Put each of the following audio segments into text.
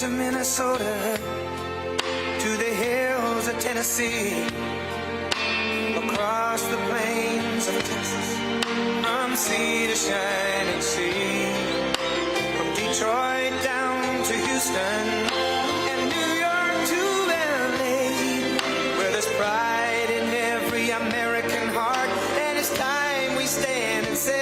of Minnesota to the hills of Tennessee, across the plains of Texas, from sea to shining sea, from Detroit down to Houston and New York to LA, where there's pride in every American heart, and it's time we stand and say,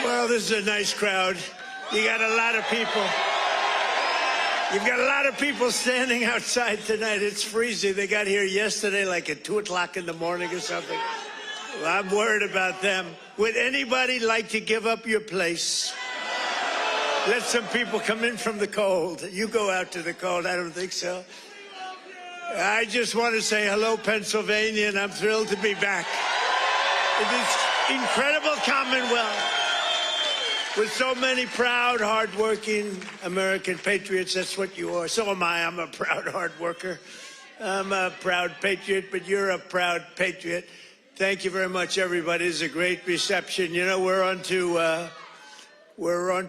Well, this is a nice crowd. You got a lot of people. You've got a lot of people standing outside tonight. It's freezing. They got here yesterday like at 2 o'clock in the morning or something. Well, I'm worried about them. Would anybody like to give up your place? Let some people come in from the cold. You go out to the cold. I don't think so. I just want to say hello, Pennsylvania, and I'm thrilled to be back. This incredible Commonwealth with so many proud, hardworking American patriots. That's what you are. So am I. I'm a proud hard worker. I'm a proud patriot, but you're a proud patriot. Thank you very much, everybody. It's a great reception. You know, we're on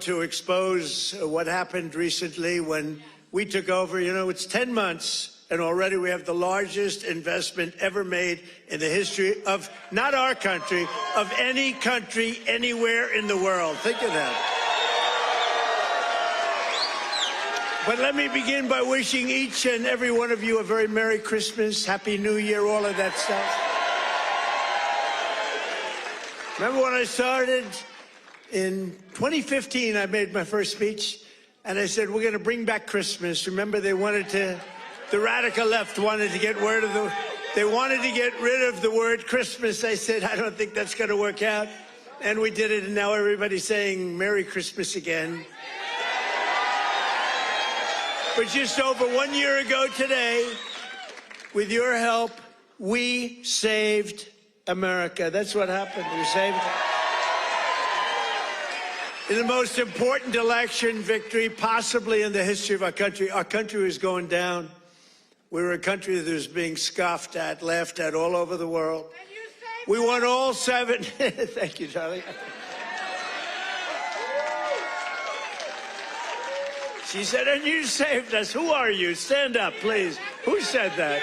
to expose what happened recently when we took over. You know, it's 10 months. And already we have the largest investment ever made in the history of, not our country, of any country anywhere in the world. Think of that. But let me begin by wishing each and every one of you a very Merry Christmas, Happy New Year, all of that stuff. Remember when I started in 2015, I made my first speech, and I said, we're going to bring back Christmas. Remember, the radical left wanted to get rid of the word Christmas. I said, I don't think that's going to work out. And we did it, and now everybody's saying Merry Christmas again. But just over 1 year ago today, with your help, we saved America. That's what happened. We saved it. In the most important election victory possibly in the history of our country was going down. We were a country that was being scoffed at, laughed at all over the world. We won all 7. Thank you, Charlie. She said, and you saved us. Who are you? Stand up, please. Who said that?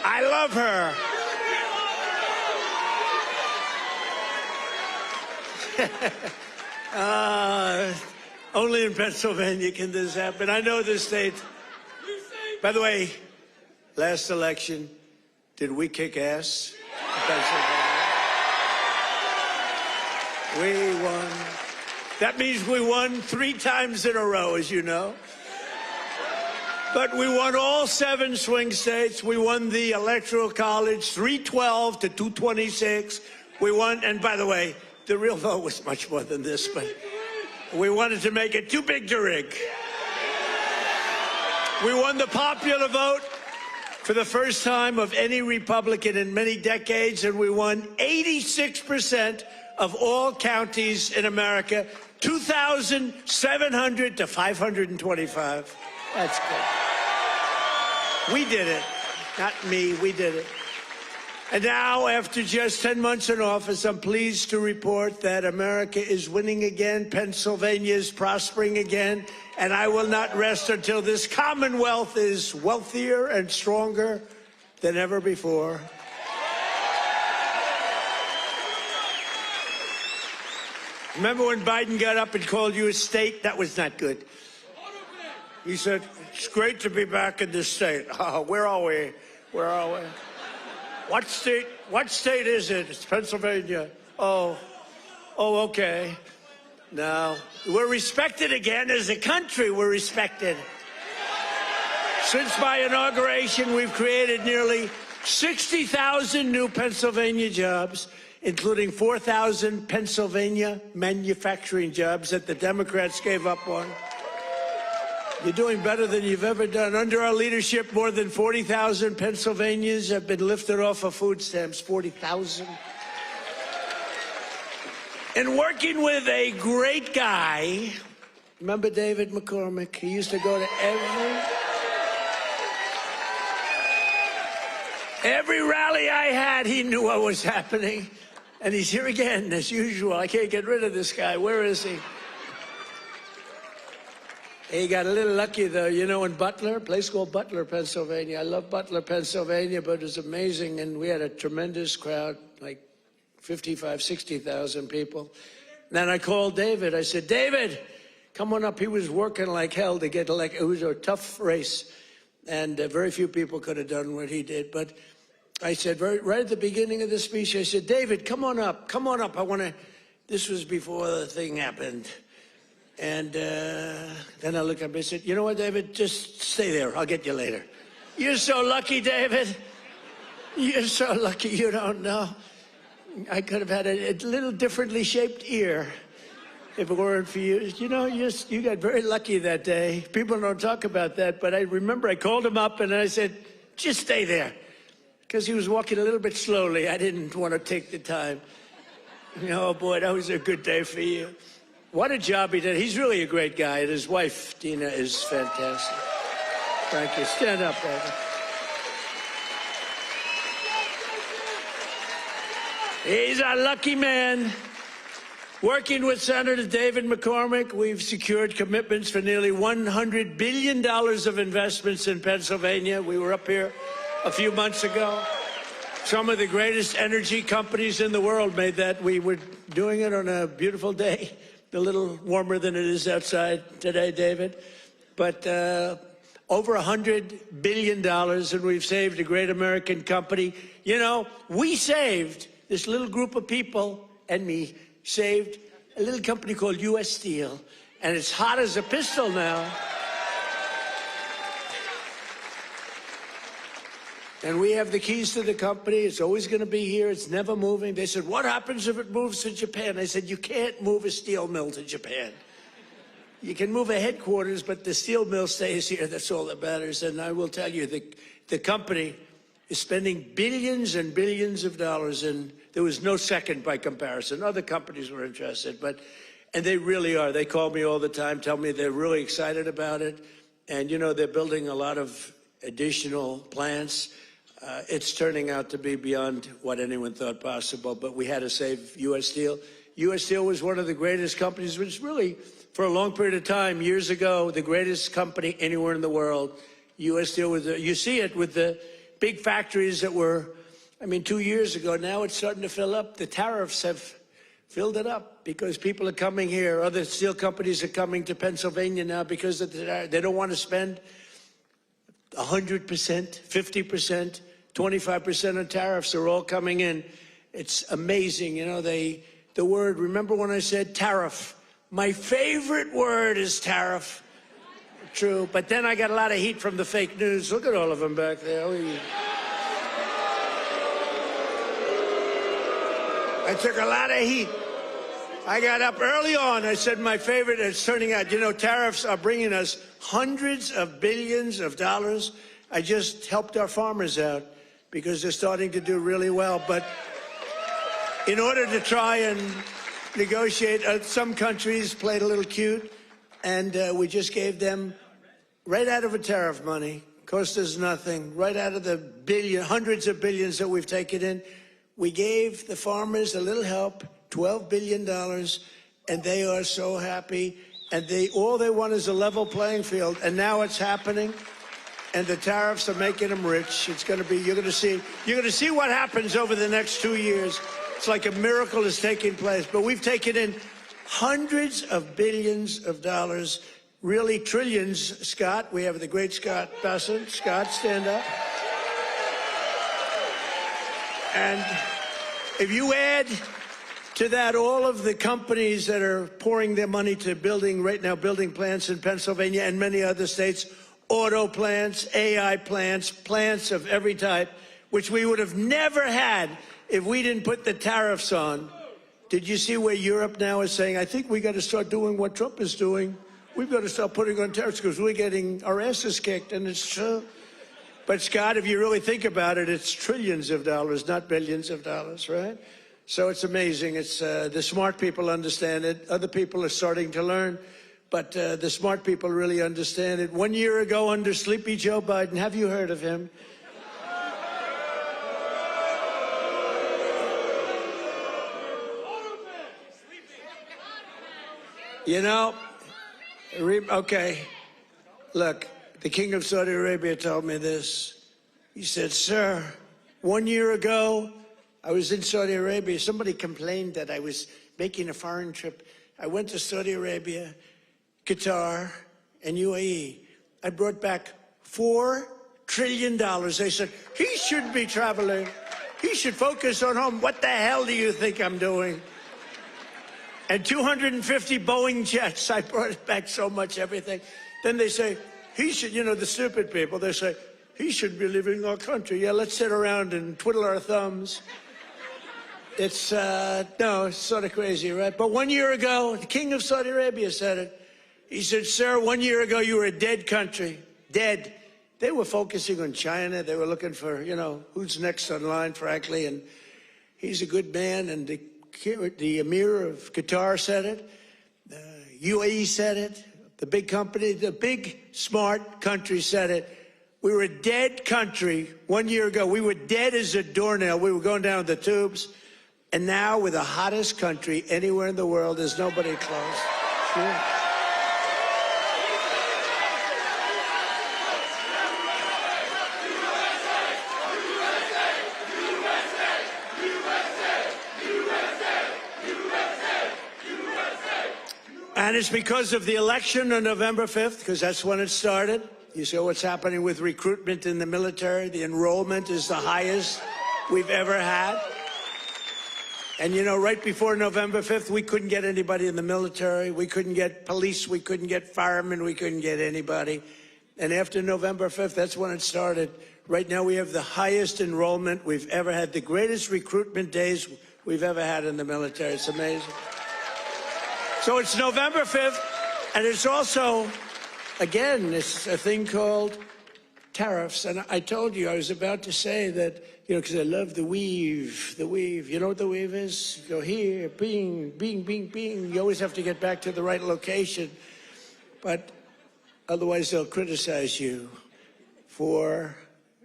I love her. Only in Pennsylvania can this happen. I know this state. By the way, last election, did we kick ass in Pennsylvania? We won. That means we won 3 times in a row, as you know. But we won all 7 swing states. We won the Electoral College, 312 to 226. We won, and by the way, the real vote was much more than this, but we wanted to make it too big to rig. We won the popular vote for the first time of any Republican in many decades, and we won 86% of all counties in America, 2,700 to 525. That's good. We did it. Not me, we did it. And now, after just 10 months in office, I'm pleased to report that America is winning again, Pennsylvania is prospering again, and I will not rest until this Commonwealth is wealthier and stronger than ever before. Remember when Biden got up and called you a state? That was not good. He said, it's great to be back in this state. Oh, where are we? Where are we? What state is it? It's Pennsylvania. Oh, okay. Now, we're respected again as a country. We're respected. Since my inauguration, we've created nearly 60,000 new Pennsylvania jobs, including 4,000 Pennsylvania manufacturing jobs that the Democrats gave up on. You're doing better than you've ever done. Under our leadership, more than 40,000 Pennsylvanians have been lifted off of food stamps. 40,000. And working with a great guy, remember David McCormick? He used to go to every rally I had. He knew what was happening. And he's here again, as usual. I can't get rid of this guy. Where is he? He got a little lucky, though, you know, in Butler, a place called Butler, Pennsylvania. I love Butler, Pennsylvania, but it was amazing, and we had a tremendous crowd, like 55, 60,000 people. Then I called David. I said, David, come on up. He was working like hell to get elected. It was a tough race, and very few people could have done what he did. But I said, right at the beginning of the speech, I said, David, come on up. Come on up. I want to, this was before the thing happened. And then I looked up and I said, you know what, David, just stay there. I'll get you later. You're so lucky, David. You're so lucky you don't know. I could have had a little differently shaped ear if it weren't for you. You know, you got very lucky that day. People don't talk about that, but I remember I called him up and I said, just stay there. Because he was walking a little bit slowly. I didn't want to take the time. Oh, boy, that was a good day for you. What a job he did. He's really a great guy, and his wife, Dina, is fantastic. Thank you. Stand up, baby. He's a lucky man. Working with Senator David McCormick, we've secured commitments for nearly $100 billion of investments in Pennsylvania. We were up here a few months ago. Some of the greatest energy companies in the world made that. We were doing it on a beautiful day. A little warmer than it is outside today, David. But over $100 billion, and we've saved a great American company. You know, we saved, this little group of people and me, saved a little company called U.S. Steel. And it's hot as a pistol now. And we have the keys to the company. It's always going to be here. It's never moving. They said, what happens if it moves to Japan? I said, you can't move a steel mill to Japan. You can move a headquarters, but the steel mill stays here. That's all that matters. And I will tell you, the company is spending billions and billions of dollars, and there was no second by comparison. Other companies were interested, and they really are. They call me all the time, tell me they're really excited about it. And, you know, they're building a lot of additional plants. It's turning out to be beyond what anyone thought possible, but we had to save U.S. Steel. U.S. Steel was one of the greatest companies, which really, for a long period of time, years ago, the greatest company anywhere in the world. U.S. Steel was, you see it with the big factories that were, 2 years ago. Now it's starting to fill up. The tariffs have filled it up because people are coming here. Other steel companies are coming to Pennsylvania now because they don't want to spend 100%, 50%, 25% of tariffs are all coming in. It's amazing. You know, the word, remember when I said tariff? My favorite word is tariff. True. But then I got a lot of heat from the fake news. Look at all of them back there. I took a lot of heat. I got up early on. I said my favorite. It's turning out, you know, tariffs are bringing us hundreds of billions of dollars. I just helped our farmers out because they're starting to do really well. But in order to try and negotiate, some countries played a little cute, and we just gave them, right out of a tariff money, cost us nothing, right out of the hundreds of billions that we've taken in, we gave the farmers a little help, $12 billion, and they are so happy. And all they want is a level playing field, and now it's happening. And the tariffs are making them rich. It's going to be, you're going to see what happens over the next 2 years. It's like a miracle is taking place. But we've taken in hundreds of billions of dollars, really trillions. Scott, we have the great Scott Bessent. Scott, stand up. And if you add to that all of the companies that are pouring their money to building plants in Pennsylvania and many other states, auto plants, AI plants, plants of every type, which we would have never had if we didn't put the tariffs on. Did you see where Europe now is saying, I think we got to start doing what Trump is doing. We've got to start putting on tariffs because we're getting our asses kicked, and it's true. But Scott, if you really think about it, it's trillions of dollars, not billions of dollars, right? So it's amazing. It's the smart people understand it. Other people are starting to learn. But the smart people really understand it. 1 year ago, under Sleepy Joe Biden, have you heard of him? You know, okay, look, the King of Saudi Arabia told me this. He said, sir, 1 year ago, I was in Saudi Arabia. Somebody complained that I was making a foreign trip. I went to Saudi Arabia, Qatar, and UAE. I brought back $4 trillion. They said, he shouldn't be traveling. He should focus on home. What the hell do you think I'm doing? And 250 Boeing jets. I brought back so much everything. Then they say, he should, you know, the stupid people, they say, he should be leaving our country. Yeah, let's sit around and twiddle our thumbs. It's, no, it's sort of crazy, right? But 1 year ago, the King of Saudi Arabia said it. He said, sir, 1 year ago, you were a dead country. Dead. They were focusing on China. They were looking for, you know, who's next on line, frankly. And he's a good man. And the Emir of Qatar said it. UAE said it. The big company, the big, smart country said it. We were a dead country 1 year ago. We were dead as a doornail. We were going down the tubes. And now we're the hottest country anywhere in the world. There's nobody close. Sure. And it's because of the election on November 5th, because that's when it started. You see what's happening with recruitment in the military. The enrollment is the highest we've ever had. And, you know, right before November 5th, we couldn't get anybody in the military. We couldn't get police. We couldn't get firemen. We couldn't get anybody. And after November 5th, that's when it started. Right now, we have the highest enrollment we've ever had, the greatest recruitment days we've ever had in the military. It's amazing. So it's November 5th, and it's also, again, it's a thing called tariffs. And I told you, I was about to say that, you know, because I love the weave, the weave. You know what the weave is? You go here, bing, bing, bing, bing. You always have to get back to the right location. But otherwise, they'll criticize you for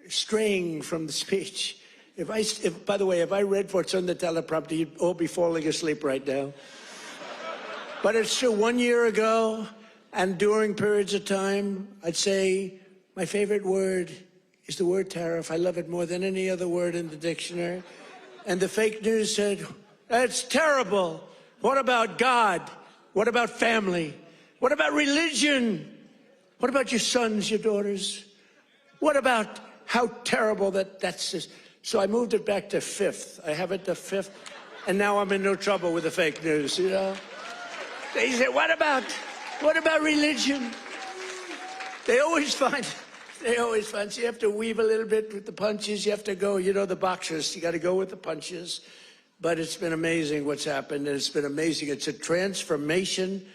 straying from the speech. By the way, if I read what's on the teleprompter, you'd all be falling asleep right now. But it's true, 1 year ago, and during periods of time, I'd say my favorite word is the word tariff. I love it more than any other word in the dictionary. And the fake news said, that's terrible. What about God? What about family? What about religion? What about your sons, your daughters? What about how terrible that's just. So I moved it back to 5th. I have it to 5th. And now I'm in no trouble with the fake news, you know? They say, what about religion? They always find, so you have to weave a little bit with the punches. You have to go, you know, the boxers, you got to go with the punches. But it's been amazing what's happened, and it's been amazing. It's a transformation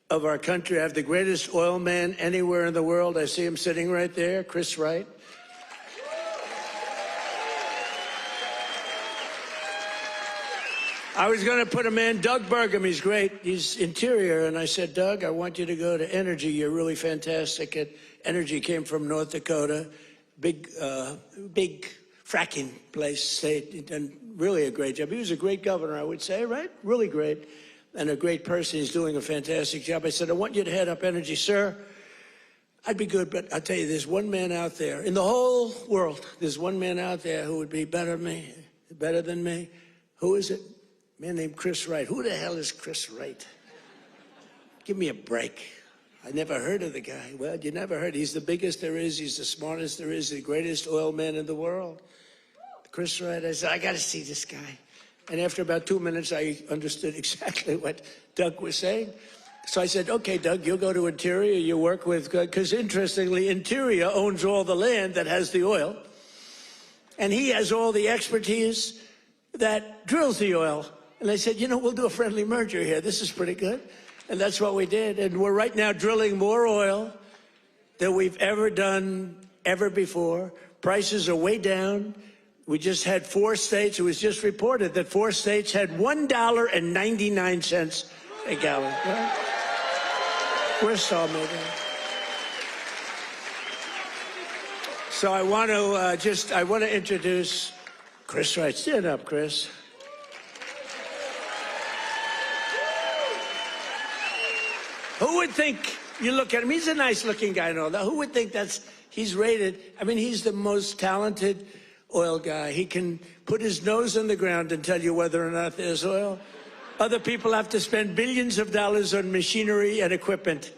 of our country. I have the greatest oil man anywhere in the world. I see him sitting right there, Chris Wright. I was going to put him in, Doug Burgum. He's great. He's interior. And I said, Doug, I want you to go to Energy. You're really fantastic at Energy. Came from North Dakota. Big fracking place, state. Done really a great job. He was a great governor, I would say, right? Really great. And a great person. He's doing a fantastic job. I said, I want you to head up Energy. Sir, I'd be good, but I'll tell you, there's one man out there. In the whole world, there's one man out there who would be better than me. Who is it? A man named Chris Wright. Who the hell is Chris Wright? Give me a break. I never heard of the guy. Well, you never heard. He's the biggest there is. He's the smartest there is. The greatest oil man in the world. Chris Wright. I said, I got to see this guy. And after about 2 minutes, I understood exactly what Doug was saying. So I said, okay, Doug, you'll go to Interior. You work with, because interestingly, Interior owns all the land that has the oil. And he has all the expertise that drills the oil. And I said, you know, we'll do a friendly merger here. This is pretty good. And that's what we did. And we're right now drilling more oil than we've ever done ever before. Prices are way down. We just had 4 states. It was just reported that 4 states had $1.99 a gallon. Right? We're so amazing. So I want to introduce Chris Wright. Stand up, Chris. Who would think, you look at him, he's a nice looking guy and all that. Who would think he's rated, I mean, he's the most talented oil guy. He can put his nose in the ground and tell you whether or not there's oil. Other people have to spend billions of dollars on machinery and equipment,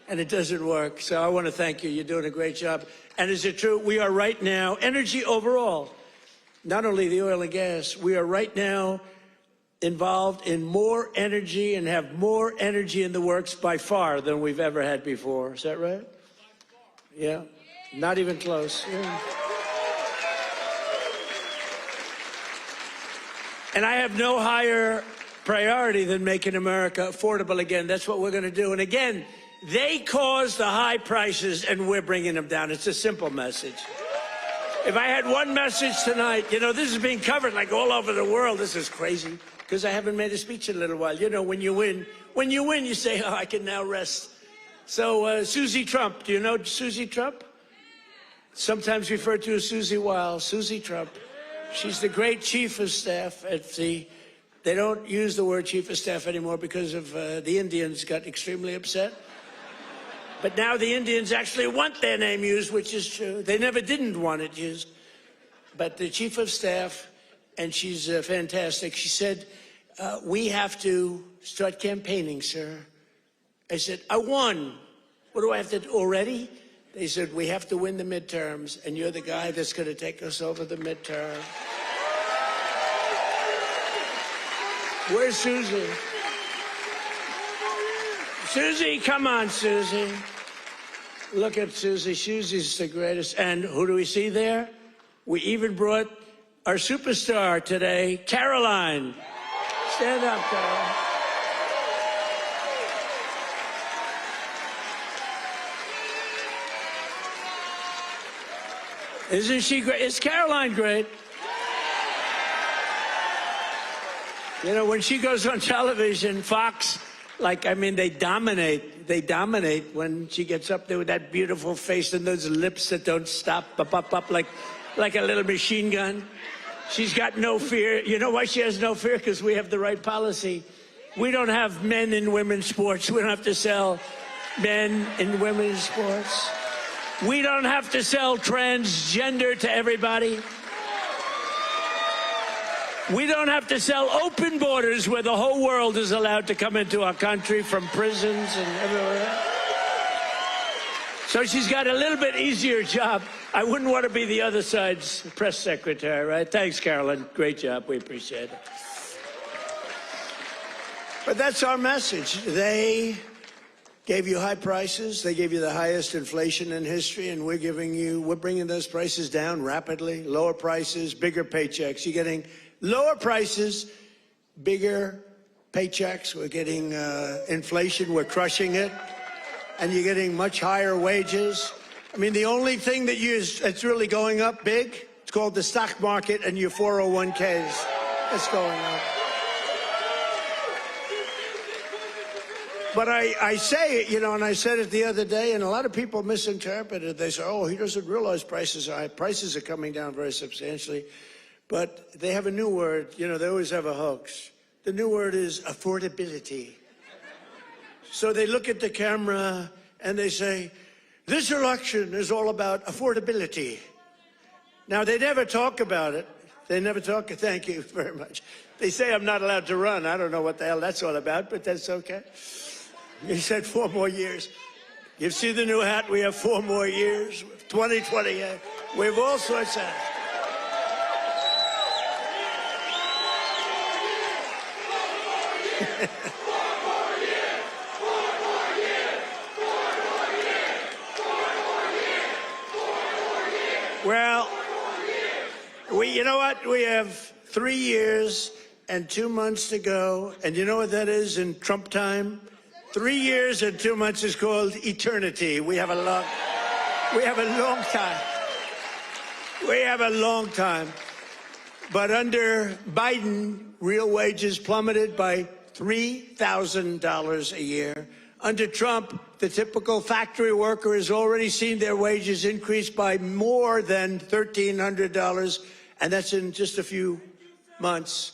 and it doesn't work. So I want to thank you. You're doing a great job. And is it true? We are right now, energy overall, not only the oil and gas, we are right now involved in more energy and have more energy in the works by far than we've ever had before. Is that right? Yeah. Not even close. Yeah. And I have no higher priority than making America affordable again. That's what we're going to do. And again, they caused the high prices and we're bringing them down. It's a simple message. If I had one message tonight, you know, this is being covered like all over the world. This is crazy because I haven't made a speech in a little while. You know, when you win, you say, oh, I can now rest. So Susie Trump, do you know Susie Trump? Sometimes referred to as Susie Wiles. Susie Trump. She's the great chief of staff at the, they don't use the word chief of staff anymore because of the Indians got extremely upset. But now the Indians actually want their name used, which is true. They never didn't want it used. But the chief of staff, and she's fantastic, she said, we have to start campaigning, sir. I said, I won. What do I have to do already? They said, we have to win the midterms, and you're the guy that's going to take us over the midterm. Where's Susie? Susie, come on, Susie. Look at Susie. Susie's the greatest. And who do we see there? We even brought our superstar today, Caroline. Stand up, Caroline. Isn't she great? Is Caroline great? You know, when she goes on television, Fox, like, I mean, they dominate. They dominate when she gets up there with that beautiful face and those lips that don't stop, up, like a little machine gun. She's got no fear. You know why she has no fear? Because we have the right policy. We don't have men in women's sports. We don't have to sell men in women's sports. We don't have to sell transgender to everybody. We don't have to sell open borders where the whole world is allowed to come into our country from prisons and everywhere. So she's got a little bit easier job. I wouldn't want to be the other side's press secretary, right? Thanks, Carolyn. Great job. We appreciate it. But that's our message. They gave you high prices. They gave you the highest inflation in history, and we're bringing those prices down rapidly. Lower prices, bigger paychecks. You're getting lower prices, bigger paychecks. We're getting inflation. We're crushing it. And you're getting much higher wages. I mean, the only thing that's really going up big, it's called the stock market and your 401ks. It's going up. But I say it, and I said it the other day, and a lot of people misinterpret it. They say, oh, he doesn't realize prices are high. Prices are coming down very substantially. But they have a new word. They always have a hoax. The new word is affordability. So they look at the camera and they say, this election is all about affordability. Now, they never talk about it. They never talk. Thank you very much. They say I'm not allowed to run. I don't know what the hell that's all about, but that's okay. He said 4 more years. You see the new hat? We have 4 more years. 2020. We have all sorts of. Well, you know what? We have 3 years and 2 months to go. And you know what that is in Trump time? 3 years and 2 months is called eternity. We have a long time. We have a long time. But under Biden, real wages plummeted by $3,000 a year. Under Trump, the typical factory worker has already seen their wages increase by more than $1,300, and that's in just a few months.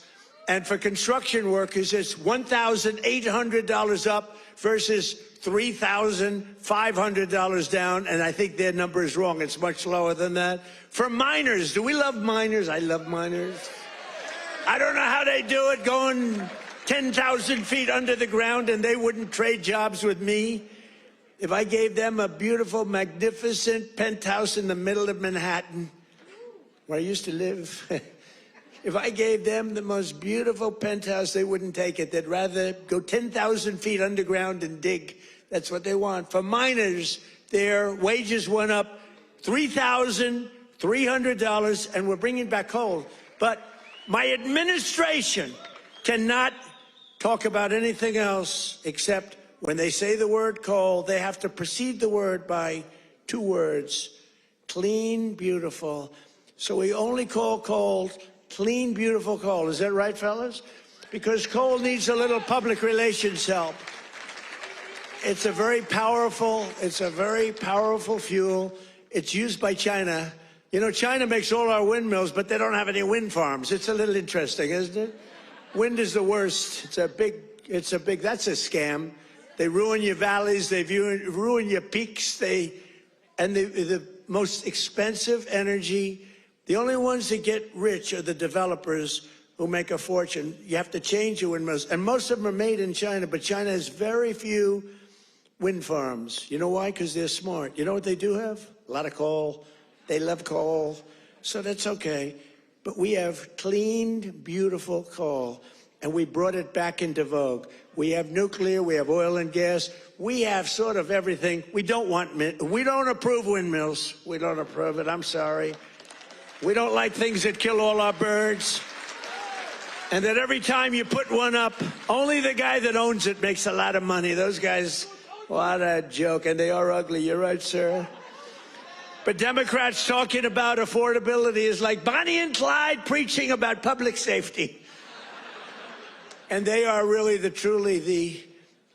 And for construction workers, it's $1,800 up versus $3,500 down, and I think their number is wrong. It's much lower than that. For miners, do we love miners? I love miners. I don't know how they do it, going 10,000 feet under the ground, and they wouldn't trade jobs with me. If I gave them a beautiful, magnificent penthouse in the middle of Manhattan, where I used to live, if I gave them the most beautiful penthouse, they wouldn't take it. They'd rather go 10,000 feet underground and dig. That's what they want. For miners, their wages went up $3,300, and we're bringing back coal. But my administration cannot talk about anything else except when they say the word coal, they have to precede the word by 2 words: clean, beautiful. So we only call coal clean, beautiful coal. Is that right, fellas? Because coal needs a little public relations help. It's a very powerful fuel. It's used by China. China makes all our windmills, but they don't have any wind farms. It's a little interesting, isn't it? Wind is the worst. That's a scam. They ruin your valleys. They ruin your peaks. And the most expensive energy, the only ones that get rich are the developers who make a fortune. You have to change your windmills. And most of them are made in China, but China has very few wind farms. You know why? Because they're smart. You know what they do have? A lot of coal. They love coal. So that's okay. But we have clean, beautiful coal, and we brought it back into vogue. We have nuclear, we have oil and gas, we have sort of everything. We don't approve windmills. We don't approve it, I'm sorry. We don't like things that kill all our birds. And that every time you put one up, only the guy that owns it makes a lot of money. Those guys, what a joke. And they are ugly, you're right, sir. But Democrats talking about affordability is like Bonnie and Clyde preaching about public safety. And they are really truly the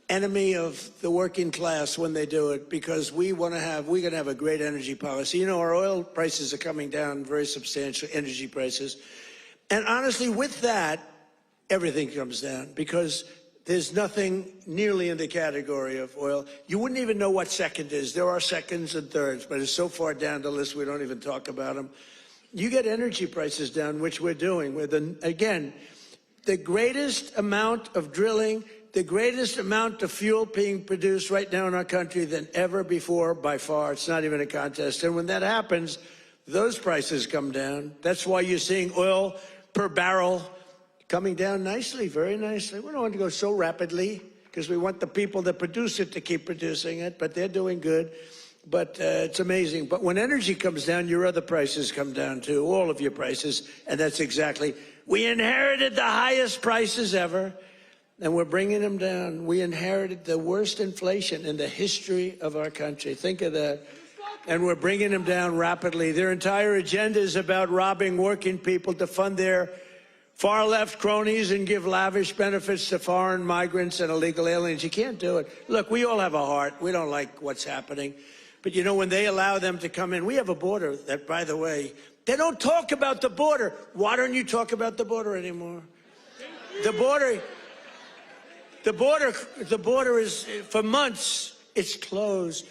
enemy of the working class when they do it, because we're going to have a great energy policy. Our oil prices are coming down very substantially, energy prices. And honestly, with that, everything comes down, because there's nothing nearly in the category of oil. You wouldn't even know what second is. There are seconds and thirds, but it's so far down the list we don't even talk about them. You get energy prices down, which we're doing. Again, the greatest amount of drilling, the greatest amount of fuel being produced right now in our country than ever before, by far. It's not even a contest. And when that happens, those prices come down. That's why you're seeing oil per barrel coming down nicely, very nicely. We don't want to go so rapidly because we want the people that produce it to keep producing it, but they're doing good. But it's amazing. But when energy comes down, your other prices come down too, all of your prices, and that's exactly. We inherited the highest prices ever. and we're bringing them down. We inherited the worst inflation in the history of our country. Think of that. And we're bringing them down rapidly. Their entire agenda is about robbing working people to fund their far-left cronies and give lavish benefits to foreign migrants and illegal aliens. You can't do it. Look, we all have a heart. We don't like what's happening. But, you know, when they allow them to come in, we have a border that, by the way, they don't talk about the border. Why don't you talk about the border anymore? The border is, for months, it's closed.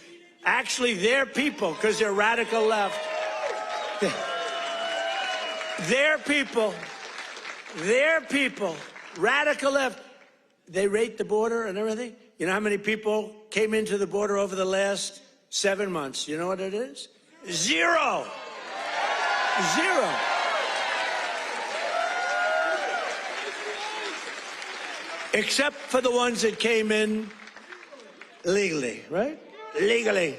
Actually, their people, because they're radical left, their people, radical left, they rate the border and everything. You know how many people came into the border over the last 7 months? You know what it is? Zero. Zero. Except for the ones that came in legally, right? Legally.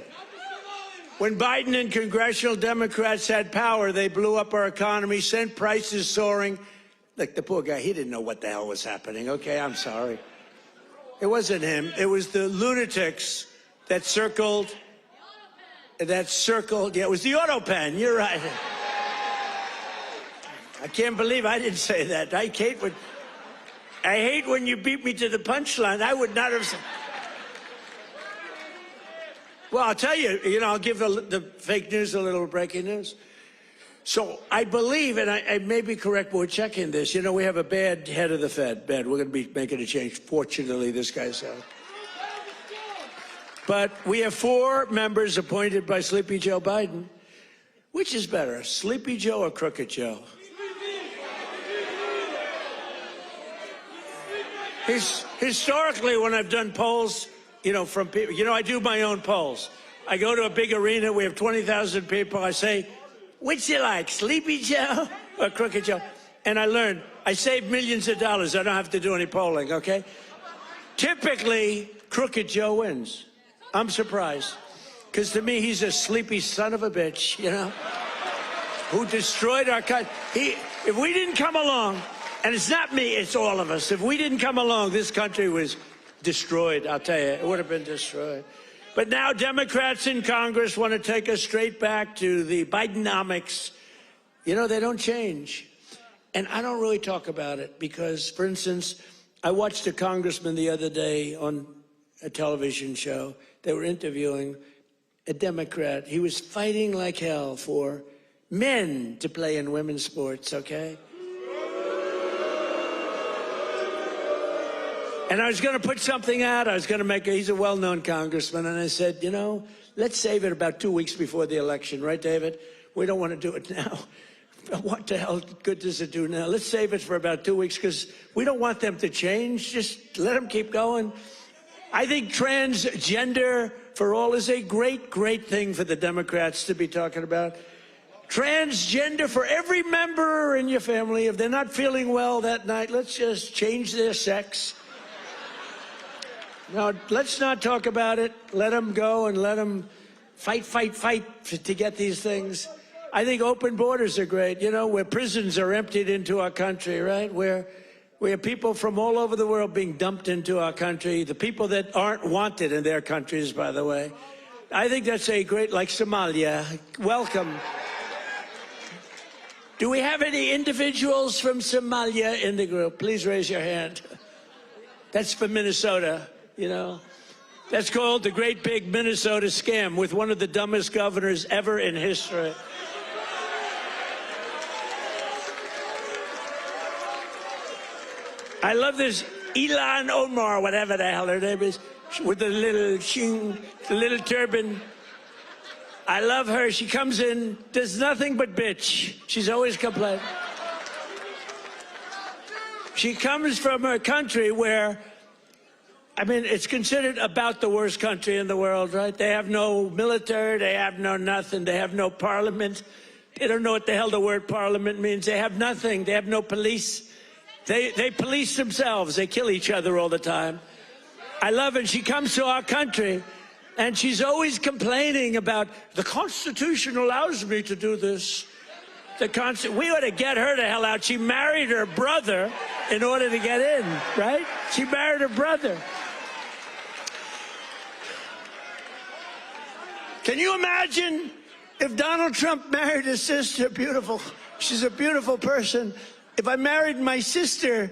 When Biden and congressional Democrats had power, they blew up our economy, sent prices soaring. Look, the poor guy, he didn't know what the hell was happening, okay? I'm sorry. It wasn't him. It was the lunatics that circled. Yeah, it was the auto pen. You're right. I can't believe I didn't say that. I hate when you beat me to the punchline. I would not have said. Well, I'll tell you, I'll give the fake news a little breaking news. So I believe, and I may be correct, but we're checking this. We have a bad head of the Fed. Bad. We're going to be making a change. Fortunately, this guy's out. But we have 4 members appointed by Sleepy Joe Biden. Which is better, Sleepy Joe or Crooked Joe? Historically, when I've done polls, from people, I do my own polls. I go to a big arena, we have 20,000 people. I say, which you like, Sleepy Joe or Crooked Joe? And I learned, I save millions of dollars. I don't have to do any polling, okay? Typically, Crooked Joe wins. I'm surprised. Because to me, he's a sleepy son of a bitch, who destroyed our country. If we didn't come along, and it's not me, it's all of us. If we didn't come along, this country was destroyed, I'll tell you. It would have been destroyed. But now Democrats in Congress want to take us straight back to the Bidenomics. They don't change. And I don't really talk about it because, for instance, I watched a congressman the other day on a television show. They were interviewing a Democrat. He was fighting like hell for men to play in women's sports, okay? And I was going to put something out. I was going to he's a well-known congressman. And I said, let's save it about 2 weeks before the election. Right, David? We don't want to do it now. What the hell good does it do now? Let's save it for about 2 weeks because we don't want them to change. Just let them keep going. I think transgender for all is a great, great thing for the Democrats to be talking about. Transgender for every member in your family. If they're not feeling well that night, let's just change their sex. No, let's not talk about it. Let them go and let them fight to get these things. I think open borders are great. Where prisons are emptied into our country, right? Where we have people from all over the world being dumped into our country. The people that aren't wanted in their countries, by the way. I think that's a great, like Somalia. Welcome. Do we have any individuals from Somalia in the group? Please raise your hand. That's for Minnesota. That's called the Great Big Minnesota Scam with one of the dumbest governors ever in history. I love this Ilan Omar, whatever the hell her name is, with the little turban. I love her. She comes in, does nothing but bitch. She's always complaining. She comes from a country where, it's considered about the worst country in the world, right? They have no military, they have no nothing, they have no parliament. They don't know what the hell the word parliament means. They have nothing, they have no police. They police themselves, they kill each other all the time. I love it. She comes to our country, and she's always complaining about, the Constitution allows me to do this. We ought to get her the hell out. She married her brother in order to get in, right? She married her brother. Can you imagine if Donald Trump married his sister? Beautiful. She's a beautiful person. If I married my sister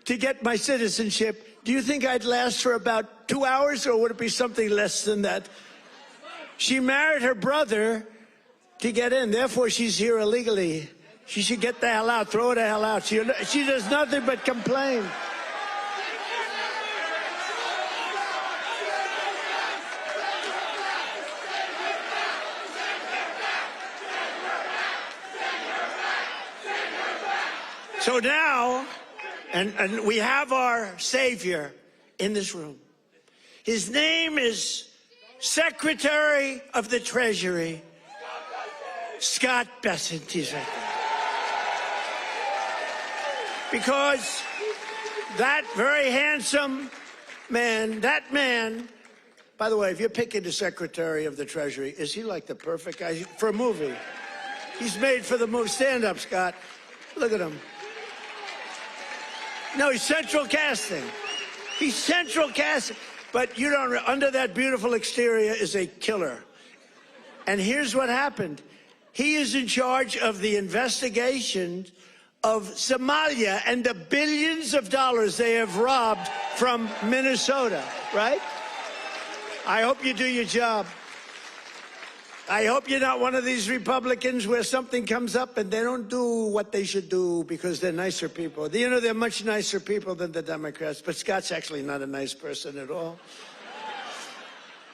to get my citizenship, do you think I'd last for about 2 hours, or would it be something less than that? She married her brother to get in. Therefore, she's here illegally. She should get the hell out. Throw her the hell out. She does nothing but complain. So now, and we have our Savior in this room. His name is Secretary of the Treasury, Scott Bessent. He's right there. Because that very handsome man, by the way, if you're picking the Secretary of the Treasury, is he like the perfect guy for a movie? He's made for the movie. Stand up, Scott. Look at him. No, he's central casting. He's central casting. But you don't, under that beautiful exterior is a killer. And here's what happened. He is in charge of the investigation of Somalia and the billions of dollars they have robbed from Minnesota, right? I hope you do your job. I hope you're not one of these Republicans where something comes up and they don't do what they should do because they're nicer people. You know, they're much nicer people than the Democrats, but Scott's actually not a nice person at all.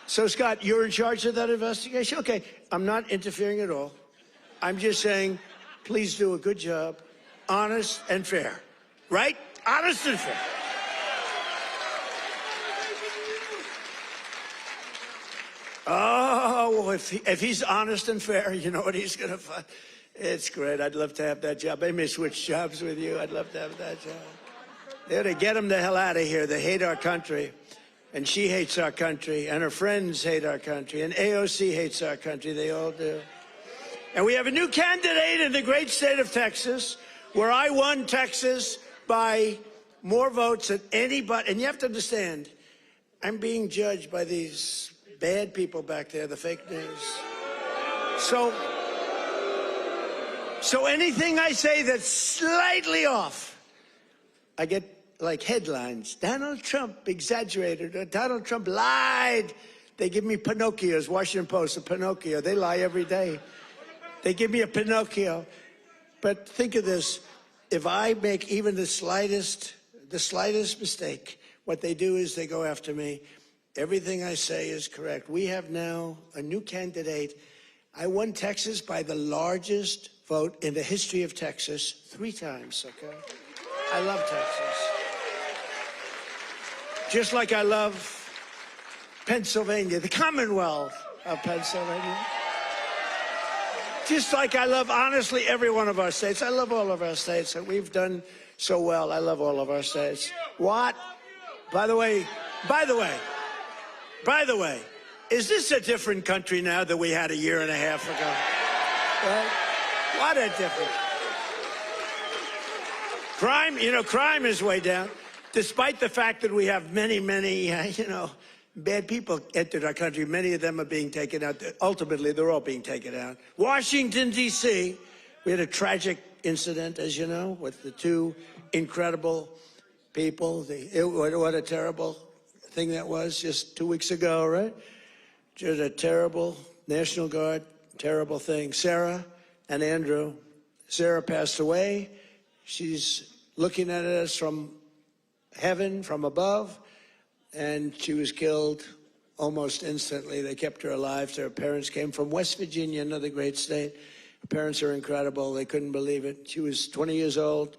So, Scott, you're in charge of that investigation? Okay, I'm not interfering at all. I'm just saying, please do a good job, honest and fair, right? Honest and fair. Oh, if he's honest and fair, you know what he's going to find? It's great. I'd love to have that job. They may switch jobs with you. I'd love to have that job. They ought to get him the hell out of here. They hate our country. And she hates our country. And her friends hate our country. And AOC hates our country. They all do. And we have a new candidate in the great state of Texas, where I won Texas by more votes than anybody. And you have to understand, I'm being judged by these bad people back there, the fake news. So anything I say that's slightly off, I get like headlines. Donald Trump exaggerated, or Donald Trump lied. They give me Pinocchios, Washington Post, a Pinocchio. They lie every day. They give me a Pinocchio. But think of this. If I make even the slightest mistake, what they do is they go after me. Everything I say is correct. We have now a new candidate. I won Texas by the largest vote in the history of Texas 3 times, okay? I love Texas. Just like I love Pennsylvania, the Commonwealth of Pennsylvania. Just like I love, honestly, every one of our states. I love all of our states. We've done so well. I love all of our states. What? By the way, is this a different country now than we had a year and a half ago? Right? What a difference. Crime is way down, despite the fact that we have many, bad people entered our country. Many of them are being taken out. Ultimately, they're all being taken out. Washington, D.C., we had a tragic incident, as you know, with the 2 incredible people. What a terrible thing that was just 2 weeks ago, right? Just a terrible National Guard, terrible thing. Sarah and Andrew. Sarah passed away. She's looking at us from heaven, from above, and she was killed almost instantly. They kept her alive. So her parents came from West Virginia, another great state. Her parents are incredible. They couldn't believe it. She was 20 years old,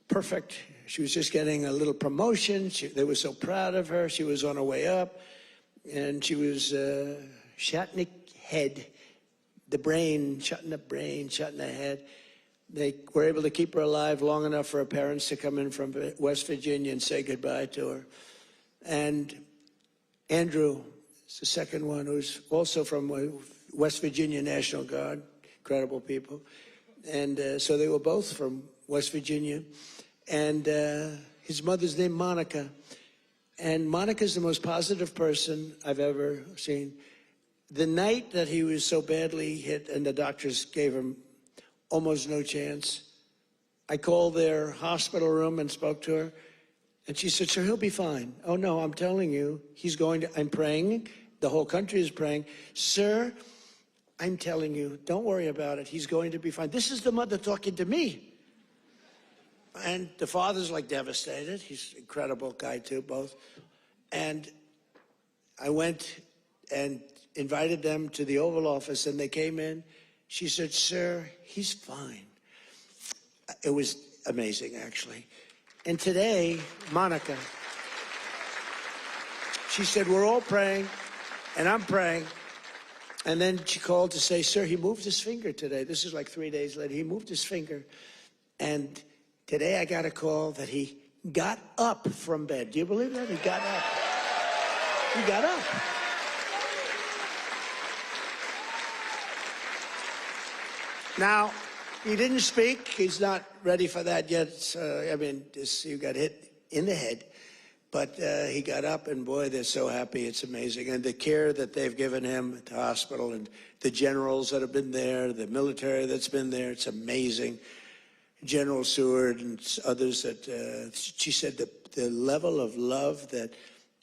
perfect. She was just getting a little promotion. They were so proud of her. She was on her way up, and she was shutting head, the brain, shutting the head. They were able to keep her alive long enough for her parents to come in from West Virginia and say goodbye to her. And Andrew is the second one, who's also from West Virginia National Guard, incredible people. And so they were both from West Virginia. And his mother's named Monica. And Monica's the most positive person I've ever seen. The night that he was so badly hit and the doctors gave him almost no chance, I called their hospital room and spoke to her. And she said, sir, he'll be fine. Oh, no, I'm telling you, he's going to, I'm praying. The whole country is praying. Sir, I'm telling you, don't worry about it. He's going to be fine. This is the mother talking to me. And the father's like devastated. He's an incredible guy too, both. And I went and invited them to the Oval Office, and they came in. She said, sir, he's fine. It was amazing, actually. And today, Monica, she said, we're all praying, and I'm praying. And then she called to say, sir, he moved his finger today. This is like 3 days later. He moved his finger. And today I got a call that he got up from bed. Do you believe that? He got up. He got up. Now, he didn't speak. He's not ready for that yet. I mean, he got hit in the head. But he got up, and boy, they're so happy. It's amazing. And the care that they've given him at the hospital, and the generals that have been there, the military that's been there, it's amazing. General Seward and others that, she said the level of love that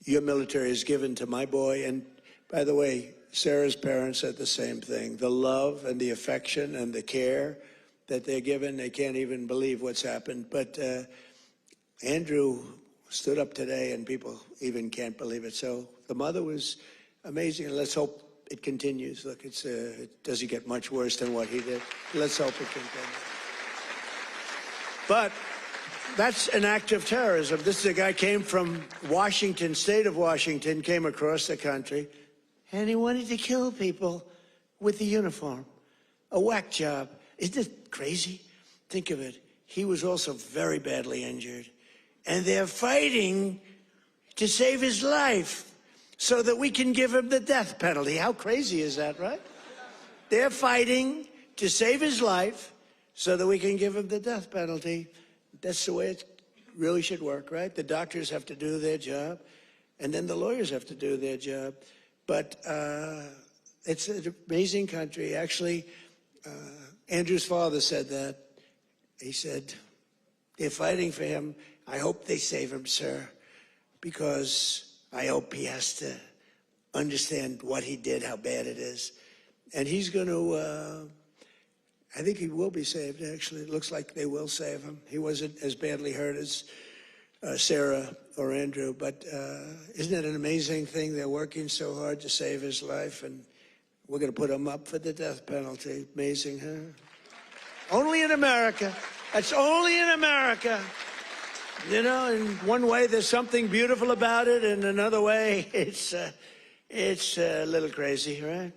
your military has given to my boy. And by the way, Sarah's parents said the same thing. The love and the affection and the care that they're given, they can't even believe what's happened. But Andrew stood up today, and people even can't believe it. So the mother was amazing, and let's hope it continues. Look, it doesn't get much worse than what he did. Let's hope it continues. But that's an act of terrorism. This is a guy came from Washington, state of Washington, came across the country, and he wanted to kill people with the uniform. A whack job. Isn't it crazy? Think of it. He was also very badly injured. And they're fighting to save his life so that we can give him the death penalty. How crazy is that, right? They're fighting to save his life so that we can give him the death penalty. That's the way it really should work, right? The doctors have to do their job, and then the lawyers have to do their job. But it's an amazing country. Actually, Andrew's father said that. He said, they're fighting for him. I hope they save him, sir, because I hope he has to understand what he did, how bad it is. And he's going to, I think he will be saved, actually. It looks like they will save him. He wasn't as badly hurt as Sarah or Andrew, but isn't it an amazing thing? They're working so hard to save his life, and we're going to put him up for the death penalty. Amazing, huh? Only in America. That's only in America. You know, in one way, there's something beautiful about it. In another way, it's a little crazy, right?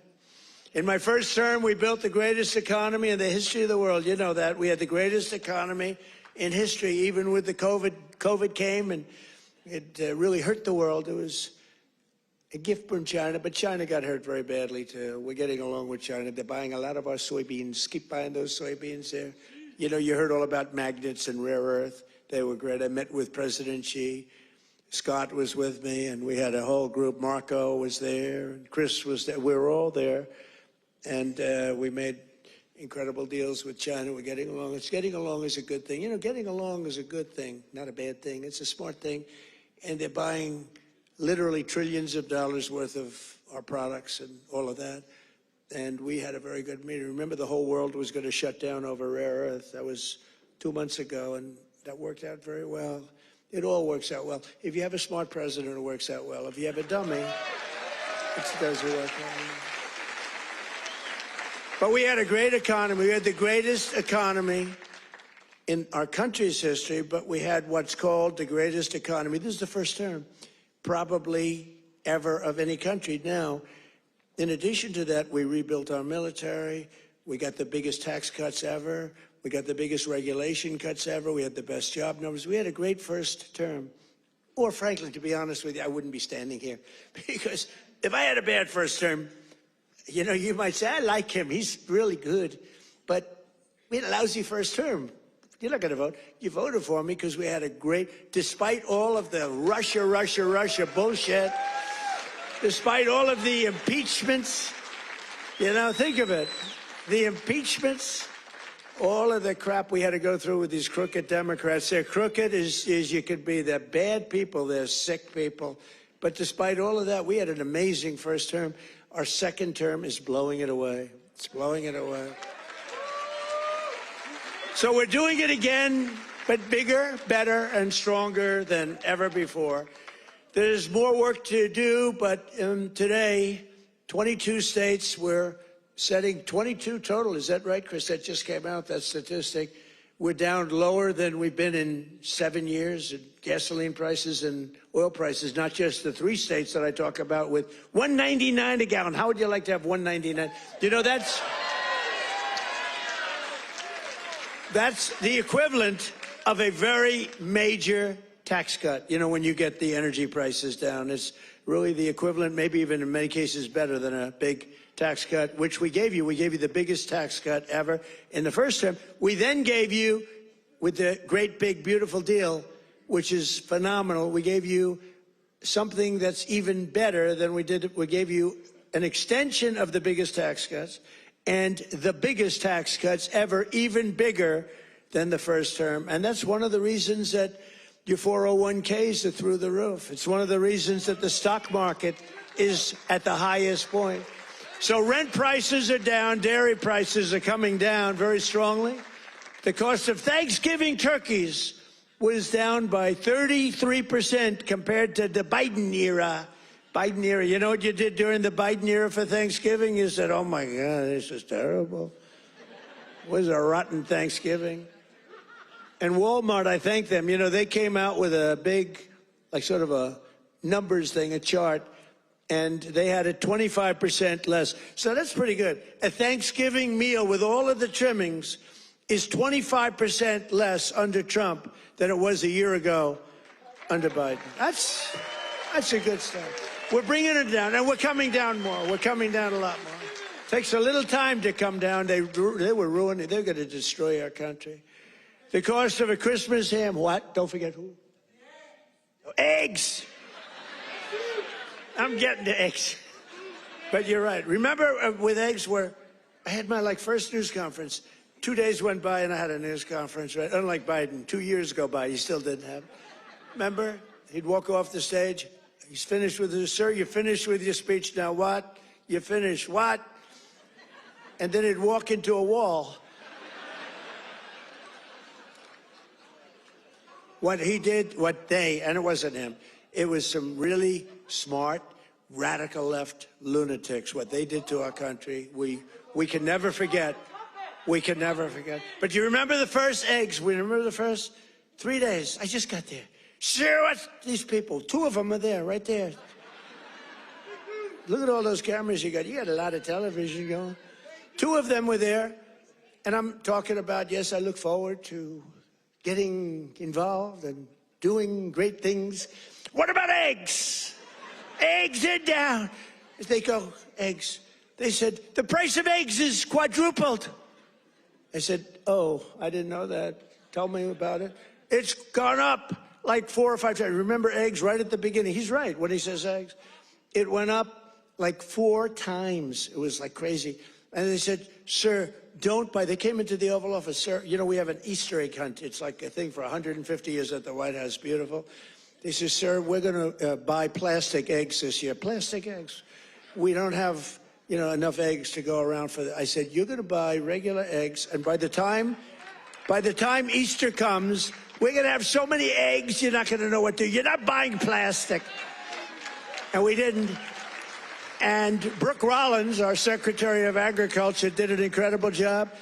In my first term, we built the greatest economy in the history of the world. You know that. We had the greatest economy in history, even with the COVID. COVID came, and it really hurt the world. It was a gift from China, but China got hurt very badly, too. We're getting along with China. They're buying a lot of our soybeans. Keep buying those soybeans there. You know, you heard all about magnets and rare earth. They were great. I met with President Xi. Scott was with me, and we had a whole group. Marco was there, and Chris was there. We were all there, and we made incredible deals with China. We're getting along. Getting along is a good thing. You know, getting along is a good thing, not a bad thing. It's a smart thing, and they're buying literally trillions of dollars worth of our products and all of that. And we had a very good meeting. Remember, the whole world was going to shut down over rare earth. That was 2 months ago, and that worked out very well. It all works out well. If you have a smart president, it works out well. If you have a dummy, it doesn't work out. But we had a great economy. We had the greatest economy in our country's history, but we had what's called the greatest economy. This is the first term, probably ever, of any country. Now, in addition to that, we rebuilt our military. We got the biggest tax cuts ever. We got the biggest regulation cuts ever. We had the best job numbers. We had a great first term. Or frankly, to be honest with you, I wouldn't be standing here. Because if I had a bad first term, you know, you might say, I like him. He's really good. But We had a lousy first term. You're not going to vote. You voted for me because we had a great, despite all of the Russia bullshit, despite all of the impeachments, think of it. The impeachments, all of the crap we had to go through with these crooked Democrats. They're crooked as you could be. They're bad people. They're sick people. But despite all of that, we had an amazing first term. Our second term is blowing it away. It's blowing it away. So we're doing it again, but bigger, better, and stronger than ever before. There's more work to do, but today, 22 states, we're setting 22 total. Is that right, Chris? That just came out, that statistic. We're down lower than we've been in 7 years in gasoline prices and oil prices, not just the 3 states that I talk about with $1.99 a gallon. How would you like to have $1.99? That's the equivalent of a very major tax cut. When you get the energy prices down, it's really the equivalent, maybe even in many cases better than a big tax cut, which we gave you. We gave you the biggest tax cut ever in the first term. We then gave you, with the great, big, beautiful deal, which is phenomenal, we gave you something that's even better than we did. We gave you an extension of the biggest tax cuts and the biggest tax cuts ever, even bigger than the first term. And that's one of the reasons that your 401ks are through the roof. It's one of the reasons that the stock market is at the highest point. So rent prices are down, dairy prices are coming down very strongly. The cost of Thanksgiving turkeys was down by 33% compared to the Biden era. You know what you did during the Biden era for Thanksgiving? You said, oh my God, this is terrible. It was a rotten Thanksgiving. And Walmart, I thank them. They came out with a big, sort of a numbers thing, a chart, and they had it 25% less. So that's pretty good. A Thanksgiving meal with all of the trimmings is 25% less under Trump than it was a year ago under Biden. That's a good start. We're bringing it down, and we're coming down more. We're coming down a lot more. Takes a little time to come down. They were ruining. They're going to destroy our country. The cost of a Christmas ham, what? Don't forget who? Eggs. I'm getting to eggs. But you're right. Remember with eggs where I had my first news conference. 2 days went by and I had a news conference, right? Unlike Biden, 2 years go by, he still didn't have it. Remember? He'd walk off the stage. He's finished with his, sir, you finished with your speech. Now what? You finished what? And then he'd walk into a wall. What he did, and it wasn't him, it was some really smart, radical left lunatics. What they did to our country, we can never forget. We can never forget. But you remember the first eggs? We remember the first 3 days. I just got there. Sure, what's these people? 2 of them are there, right there. Look at all those cameras you got. You got a lot of television going. 2 of them were there. And I'm talking about, yes, I look forward to getting involved and doing great things. What about eggs? Eggs are down. They go, eggs. They said, the price of eggs is quadrupled. I said, oh, I didn't know that. Tell me about it. It's gone up like 4 or 5 times. Remember eggs right at the beginning. He's right when he says eggs. It went up like 4 times. It was like crazy. And they said, sir, don't buy. They came into the Oval Office. Sir, we have an Easter egg hunt. It's like a thing for 150 years at the White House. Beautiful. They said, sir, we're going to buy plastic eggs this year. Plastic eggs. We don't have, enough eggs to go around for that. I said, you're going to buy regular eggs. And by the time Easter comes, we're going to have so many eggs, you're not going to know what to do. You're not buying plastic. And we didn't. And Brooke Rollins, our Secretary of Agriculture, did an incredible job.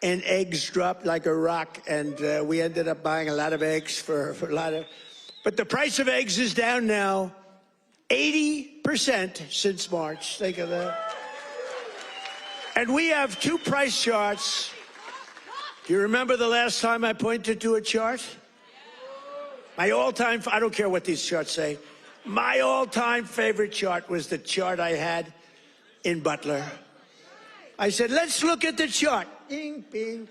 And eggs dropped like a rock. And we ended up buying a lot of eggs for a lot of... But the price of eggs is down now 80% since March. Think of that. And we have 2 price charts. Do you remember the last time I pointed to a chart? My all-time, I don't care what these charts say, my all-time favorite chart was the chart I had in Butler. I said, let's look at the chart. Bing, bing.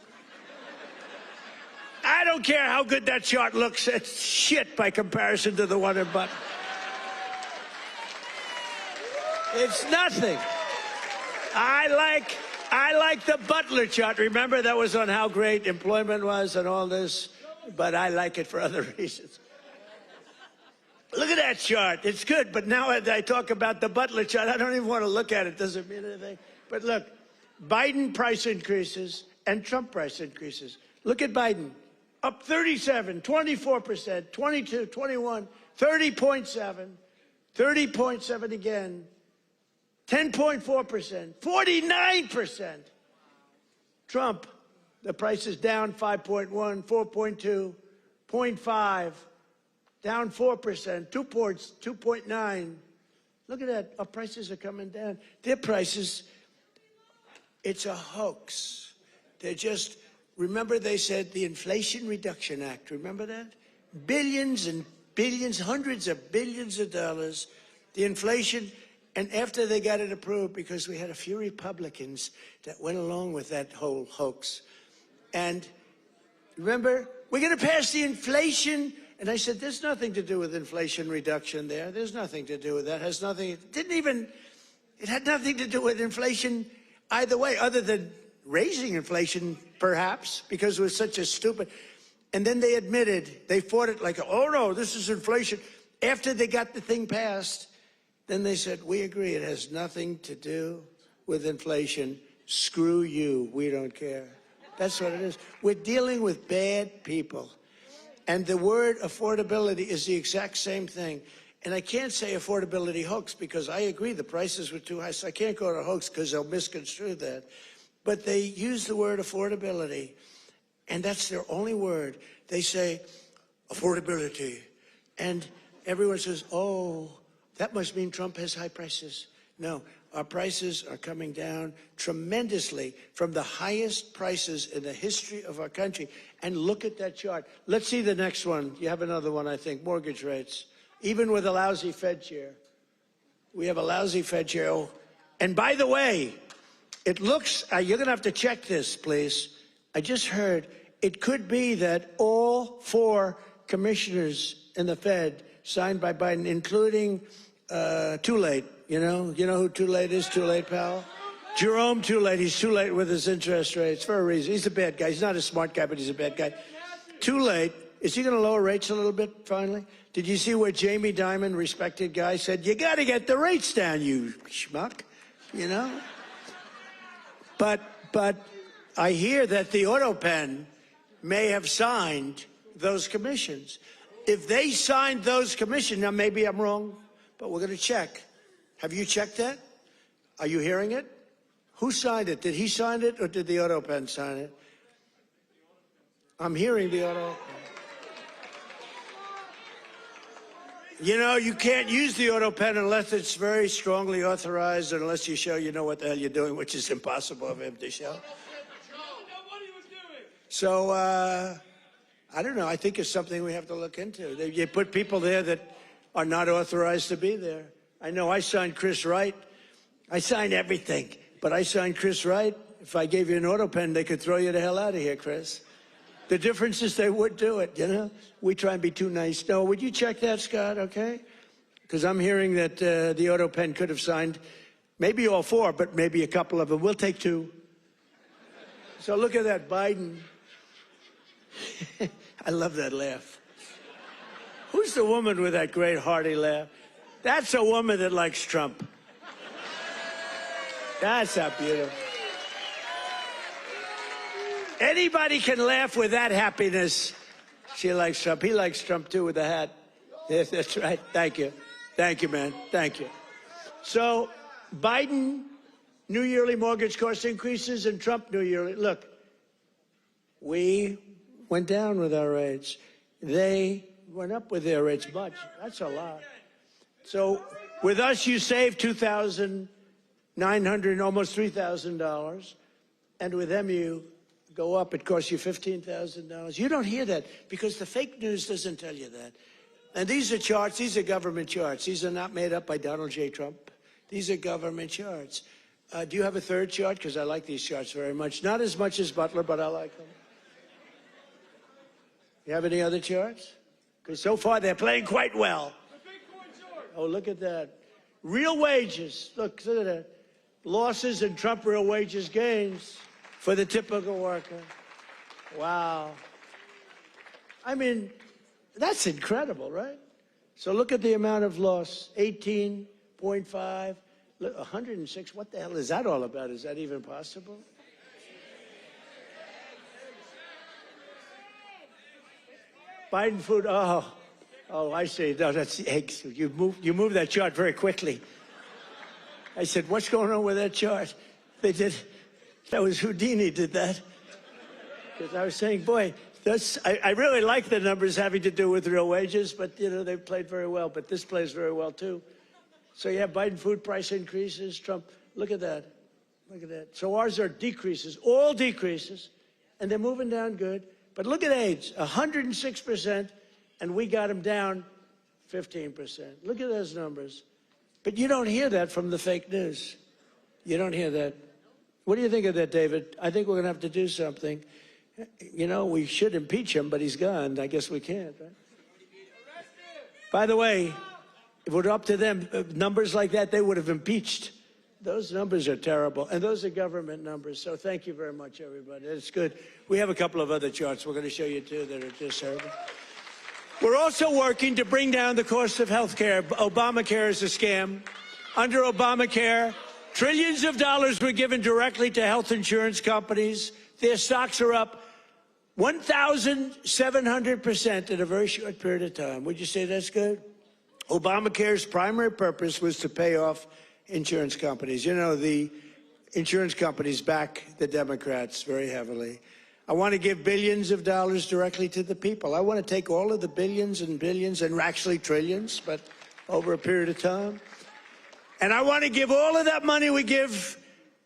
I don't care how good that chart looks. It's shit by comparison to the one in Butler. It's nothing. I like the Butler chart. Remember, that was on how great employment was and all this, but I like it for other reasons. Look at that chart. It's good, but now as I talk about the Butler chart, I don't even want to look at it. Doesn't mean anything. But look, Biden price increases and Trump price increases. Look at Biden. Up 37, 24%, 22, 21, 30.7, 30.7 again, 10.4%, 49%. Trump, the price is down 5.1, 4.2, 0.5, down 4%, 2 points, 2.9. Look at that. Our prices are coming down. Their prices, it's a hoax. They're just, remember they said the Inflation Reduction Act. Remember that? Billions and billions, hundreds of billions of dollars. The inflation, and after they got it approved, because we had a few Republicans that went along with that whole hoax. And remember, we're going to pass the inflation. And I said, there's nothing to do with inflation reduction there. There's nothing to do with that. It has nothing, it had nothing to do with inflation either way, other than raising inflation, perhaps, because it was such a stupid. And then they admitted, they fought it like, oh no, this is inflation. After they got the thing passed, then they said, we agree, it has nothing to do with inflation. Screw you, we don't care. That's what it is. We're dealing with bad people. And the word affordability is the exact same thing. And I can't say affordability hoax because I agree the prices were too high, so I can't go to hoax because they'll misconstrue that. But they use the word affordability, and that's their only word. They say affordability, and everyone says, oh, that must mean Trump has high prices. No, our prices are coming down tremendously from the highest prices in the history of our country. And look at that chart. Let's see the next one. You have another one, I think, mortgage rates. Even with a lousy Fed chair. We have a lousy Fed chair. Oh, and by the way, it looks, you're going to have to check this, please. I just heard it could be that all 4 commissioners in the Fed signed by Biden, including Too Late. You know who Too Late is? Too Late, pal? Jerome Too Late. He's too late with his interest rates for a reason. He's a bad guy. He's not a smart guy, but he's a bad guy. Too Late. Is he going to lower rates a little bit finally? Did you see where Jamie Dimon, respected guy, said, you got to get the rates down, you schmuck, you know? But I hear that the auto pen may have signed those commissions. If they signed those commissions, now maybe I'm wrong, but we're going to check. Have you checked that? Are you hearing it? Who signed it? Did he sign it or did the auto pen sign it? I'm hearing the auto. You know, you can't use the auto pen unless it's very strongly authorized, unless you show you know what the hell you're doing, which is impossible of him to show. So, I don't know. I think it's something we have to look into. You put people there that are not authorized to be there. I know I signed Chris Wright. I signed everything, but I signed Chris Wright. If I gave you an auto pen, they could throw you the hell out of here, Chris. The difference is they would do it, you know? We try and be too nice. No, would you check that, Scott, okay? Because I'm hearing that the auto pen could have signed maybe all 4, but maybe a couple of them. We'll take 2. So look at that, Biden. I love that laugh. Who's the woman with that great hearty laugh? That's a woman that likes Trump. That's how beautiful. Anybody can laugh with that happiness. She likes Trump. He likes Trump, too, with the hat. Yes, that's right. Thank you. Thank you, man. Thank you. So, Biden, new yearly mortgage cost increases, and Trump, new yearly. Look, we went down with our rates. They went up with their rates much. That's a lot. So, with us, you save $2,900, almost $3,000. And with them, you go up, it costs you $15,000. You don't hear that because the fake news doesn't tell you that. And these are charts, these are government charts. These are not made up by Donald J. Trump. These are government charts. Do you have a third chart? Because I like these charts very much. Not as much as Butler, but I like them. You have any other charts? Because so far they're playing quite well. Oh, look at that. Real wages. Look at that. Losses and Trump real wages gains for the typical worker. Wow. I mean, that's incredible, right? So look at the amount of loss, 18.5, 106. What the hell is that all about? Is that even possible? Biden food, oh, I see. No, that's the eggs. You moved that chart very quickly. I said, what's going on with that chart? They did, that was Houdini did that. Because I was saying, boy, I really like the numbers having to do with real wages, but, you know, they played very well. But this plays very well, too. So you have Biden food price increases, Trump, look at that. Look at that. So ours are decreases, all decreases, and they're moving down good. But look at AIDS, 106%, and we got them down 15%. Look at those numbers. But you don't hear that from the fake news. You don't hear that. What do you think of that, David? I think we're going to have to do something. You know, we should impeach him, but he's gone. I guess we can't, right? By the way, if it were up to them, numbers like that, they would have impeached. Those numbers are terrible, and those are government numbers. So thank you very much, everybody. It's good. We have a couple of other charts we're going to show you, too, that are just terrible. We're also working to bring down the cost of health care. Obamacare is a scam. Under Obamacare, trillions of dollars were given directly to health insurance companies. Their stocks are up 1,700% in a very short period of time. Would you say that's good? Obamacare's primary purpose was to pay off insurance companies. You know, the insurance companies back the Democrats very heavily. I want to give billions of dollars directly to the people. I want to take all of the billions and billions, and actually trillions, but over a period of time. And I want to give all of that money we give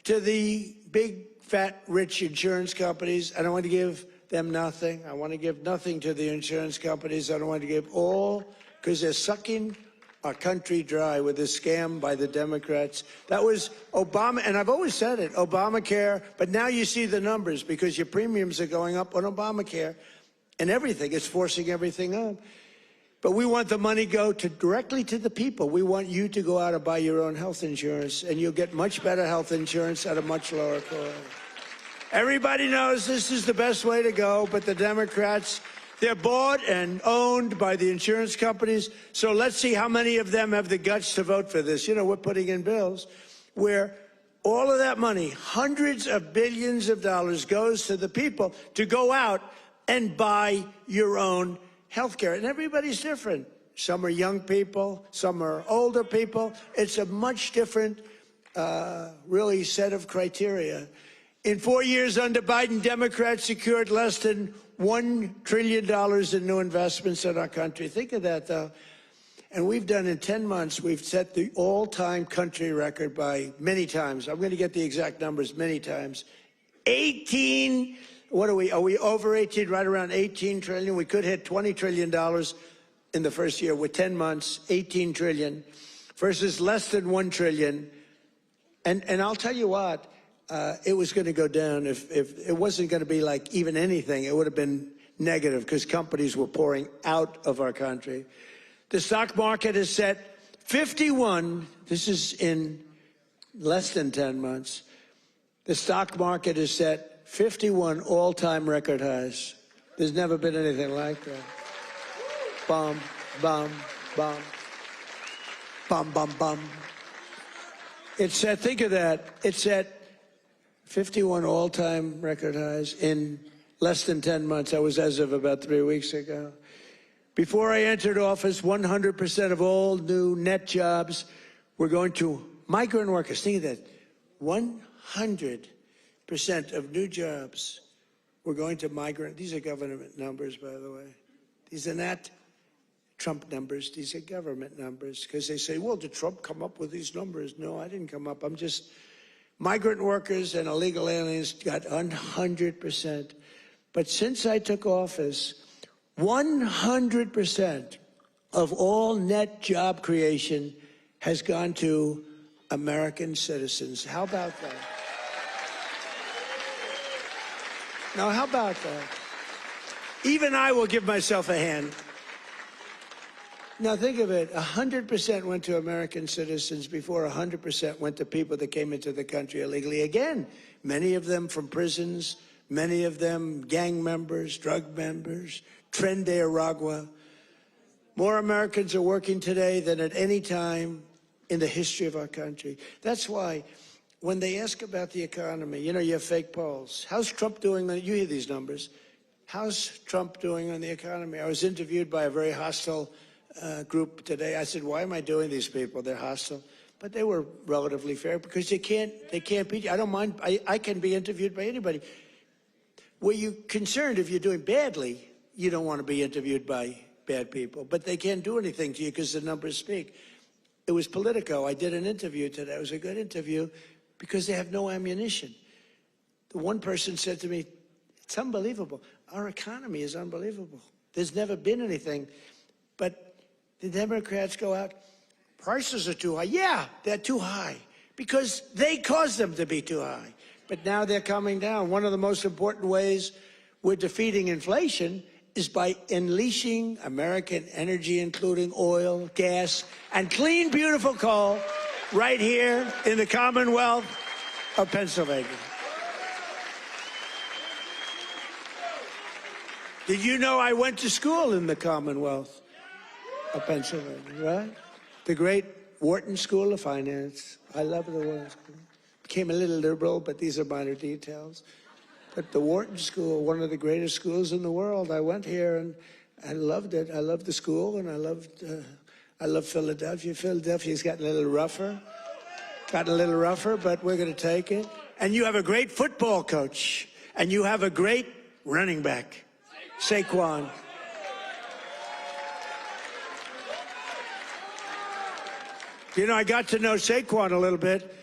to the big, fat, rich insurance companies. I don't want to give them nothing. I want to give nothing to the insurance companies. I don't want to give all, because they're sucking our country dry with this scam by the Democrats. That was Obama, and I've always said it, Obamacare, but now you see the numbers because your premiums are going up on Obamacare and everything. It's forcing everything up. But we want the money go directly to the people. We want you to go out and buy your own health insurance, and you'll get much better health insurance at a much lower cost. Everybody knows this is the best way to go, but the Democrats, they're bought and owned by the insurance companies. So let's see how many of them have the guts to vote for this. You know, we're putting in bills where all of that money, hundreds of billions of dollars, goes to the people to go out and buy your own health care. And everybody's different. Some are young people, some are older people. It's a much different, really, set of criteria. In 4 years under Biden, Democrats secured less than $1 trillion in new investments in our country. Think of that, though. And we've done in 10 months, we've set the all-time country record by many times. I'm going to get the exact numbers many times. 18, what are we over 18, right around 18 trillion? We could hit $20 trillion in the first year with 10 months, 18 trillion versus less than 1 trillion. And I'll tell you what, it was going to go down if it wasn't going to be like even anything. It would have been negative because companies were pouring out of our country. The stock market is set 51. This is in less than 10 months. The stock market is set 51 all-time record highs. There's never been anything like that. Bum, bum, bum. Bum, bum, bum. It's set, think of that. It's set 51 all-time record highs in less than 10 months. That was as of about 3 weeks ago. Before I entered office, 100% of all new net jobs were going to migrant workers. Think of that. 100% of new jobs were going to migrant. These are government numbers, by the way. These are not Trump numbers. These are government numbers. Because they say, well, did Trump come up with these numbers? No, I didn't come up. I'm just... Migrant workers and illegal aliens got 100%. But since I took office, 100% of all net job creation has gone to American citizens. How about that? Now, how about that? Even I will give myself a hand. Now think of it, 100% went to American citizens before 100% went to people that came into the country illegally. Again, many of them from prisons, many of them gang members, drug members, Tren de Aragua. More Americans are working today than at any time in the history of our country. That's why when they ask about the economy, you know, you have fake polls. How's Trump doing? You hear these numbers. How's Trump doing on the economy? I was interviewed by a very hostile group today. I said, why am I doing these people? They're hostile. But they were relatively fair because they can't beat you. I don't mind. I can be interviewed by anybody. Were you concerned if you're doing badly, you don't want to be interviewed by bad people. But they can't do anything to you because the numbers speak. It was Politico. I did an interview today. It was a good interview because they have no ammunition. The one person said to me, it's unbelievable. Our economy is unbelievable. There's never been anything. But the Democrats go out, prices are too high. Yeah, they're too high because they caused them to be too high. But now they're coming down. One of the most important ways we're defeating inflation is by unleashing American energy, including oil, gas, and clean, beautiful coal right here in the Commonwealth of Pennsylvania. Did you know I went to school in the Commonwealth of Pennsylvania, right? The great Wharton School of Finance. I love the Wharton School. Became a little liberal, but these are minor details. But the Wharton School, one of the greatest schools in the world. I went here and I loved it. I loved the school, and I love Philadelphia. Philadelphia's gotten a little rougher, but we're going to take it. And you have a great football coach, and you have a great running back, Saquon. You know, I got to know Saquon a little bit,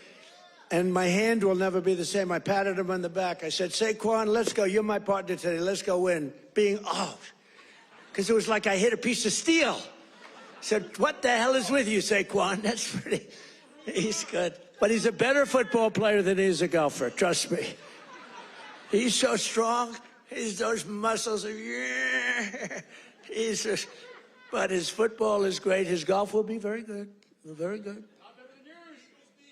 and my hand will never be the same. I patted him on the back. I said, Saquon, let's go. You're my partner today. Let's go win. Because it was like I hit a piece of steel. I said, what the hell is with you, Saquon? That's pretty, he's good. But he's a better football player than he is a golfer, trust me. He's so strong. He's those muscles. But his football is great. His golf will be very good. Very good.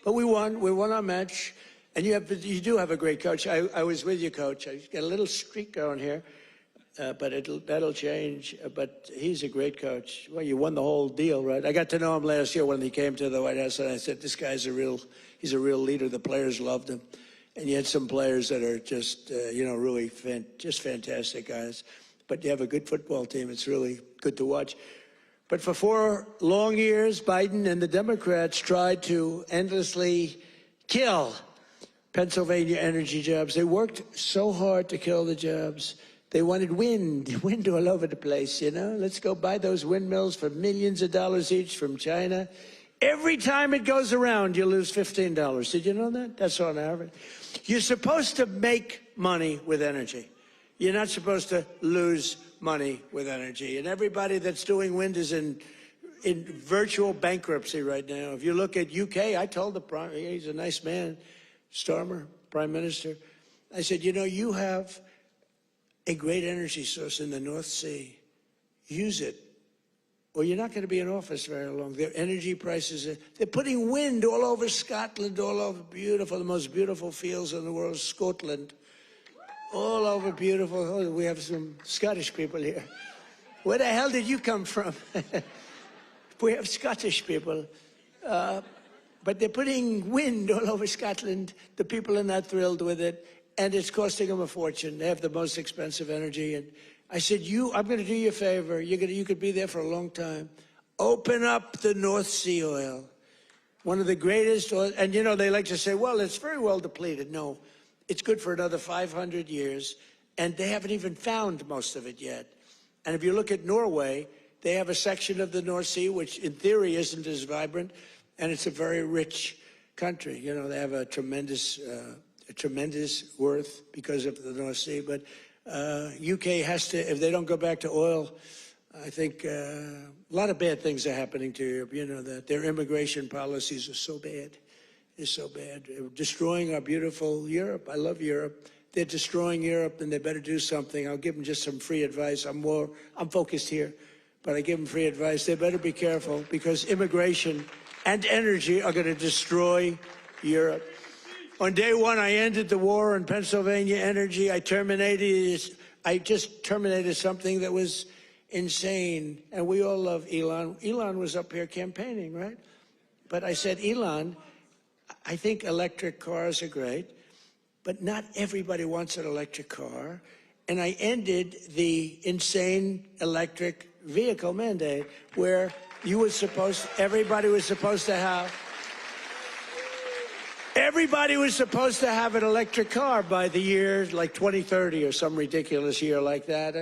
But we won. We won our match. And you do have a great coach. I was with you, Coach. I got a little streak going here, but that'll change. But he's a great coach. Well, you won the whole deal, right? I got to know him last year when he came to the White House, and I said, this guy's he's a real leader. The players loved him. And you had some players that are just, really just fantastic guys. But you have a good football team. It's really good to watch. But for 4 long years, Biden and the Democrats tried to endlessly kill Pennsylvania energy jobs. They worked so hard to kill the jobs. They wanted wind all over the place, Let's go buy those windmills for millions of dollars each from China. Every time it goes around, you lose $15. Did you know that? That's on average. You're supposed to make money with energy. You're not supposed to lose money with energy. And everybody that's doing wind is in virtual bankruptcy right now. If you look at UK, I told he's a nice man, Starmer, Prime Minister. I said, you have a great energy source in the North Sea. Use it, or you're not going to be in office very long. Their energy prices, they're putting wind all over Scotland, all over the most beautiful fields in the world, Scotland. All over beautiful. Oh, we have some Scottish people here. Where the hell did you come from? We have Scottish people. But they're putting wind all over Scotland. The people are not thrilled with it. And it's costing them a fortune. They have the most expensive energy. And I said, I'm going to do you a favor. You could be there for a long time. Open up the North Sea oil. One of the greatest oil. And, they like to say, well, it's very well depleted. No. It's good for another 500 years, and they haven't even found most of it yet. And if you look at Norway, they have a section of the North Sea, which in theory isn't as vibrant, and it's a very rich country. They have a tremendous worth because of the North Sea. But UK has to, if they don't go back to oil, I think a lot of bad things are happening to Europe. That their immigration policies are so bad. Is so bad, destroying our beautiful Europe. I love Europe, they're destroying Europe and they better do something. I'll give them just some free advice. I'm focused here, but I give them free advice. They better be careful because immigration and energy are going to destroy Europe. On day one, I ended the war on Pennsylvania energy. I just terminated something that was insane. And we all love Elon. Elon was up here campaigning, right? But I said, Elon, I think electric cars are great, but not everybody wants an electric car. And I ended the insane electric vehicle mandate where everybody was supposed to have an electric car by the year like 2030 or some ridiculous year like that.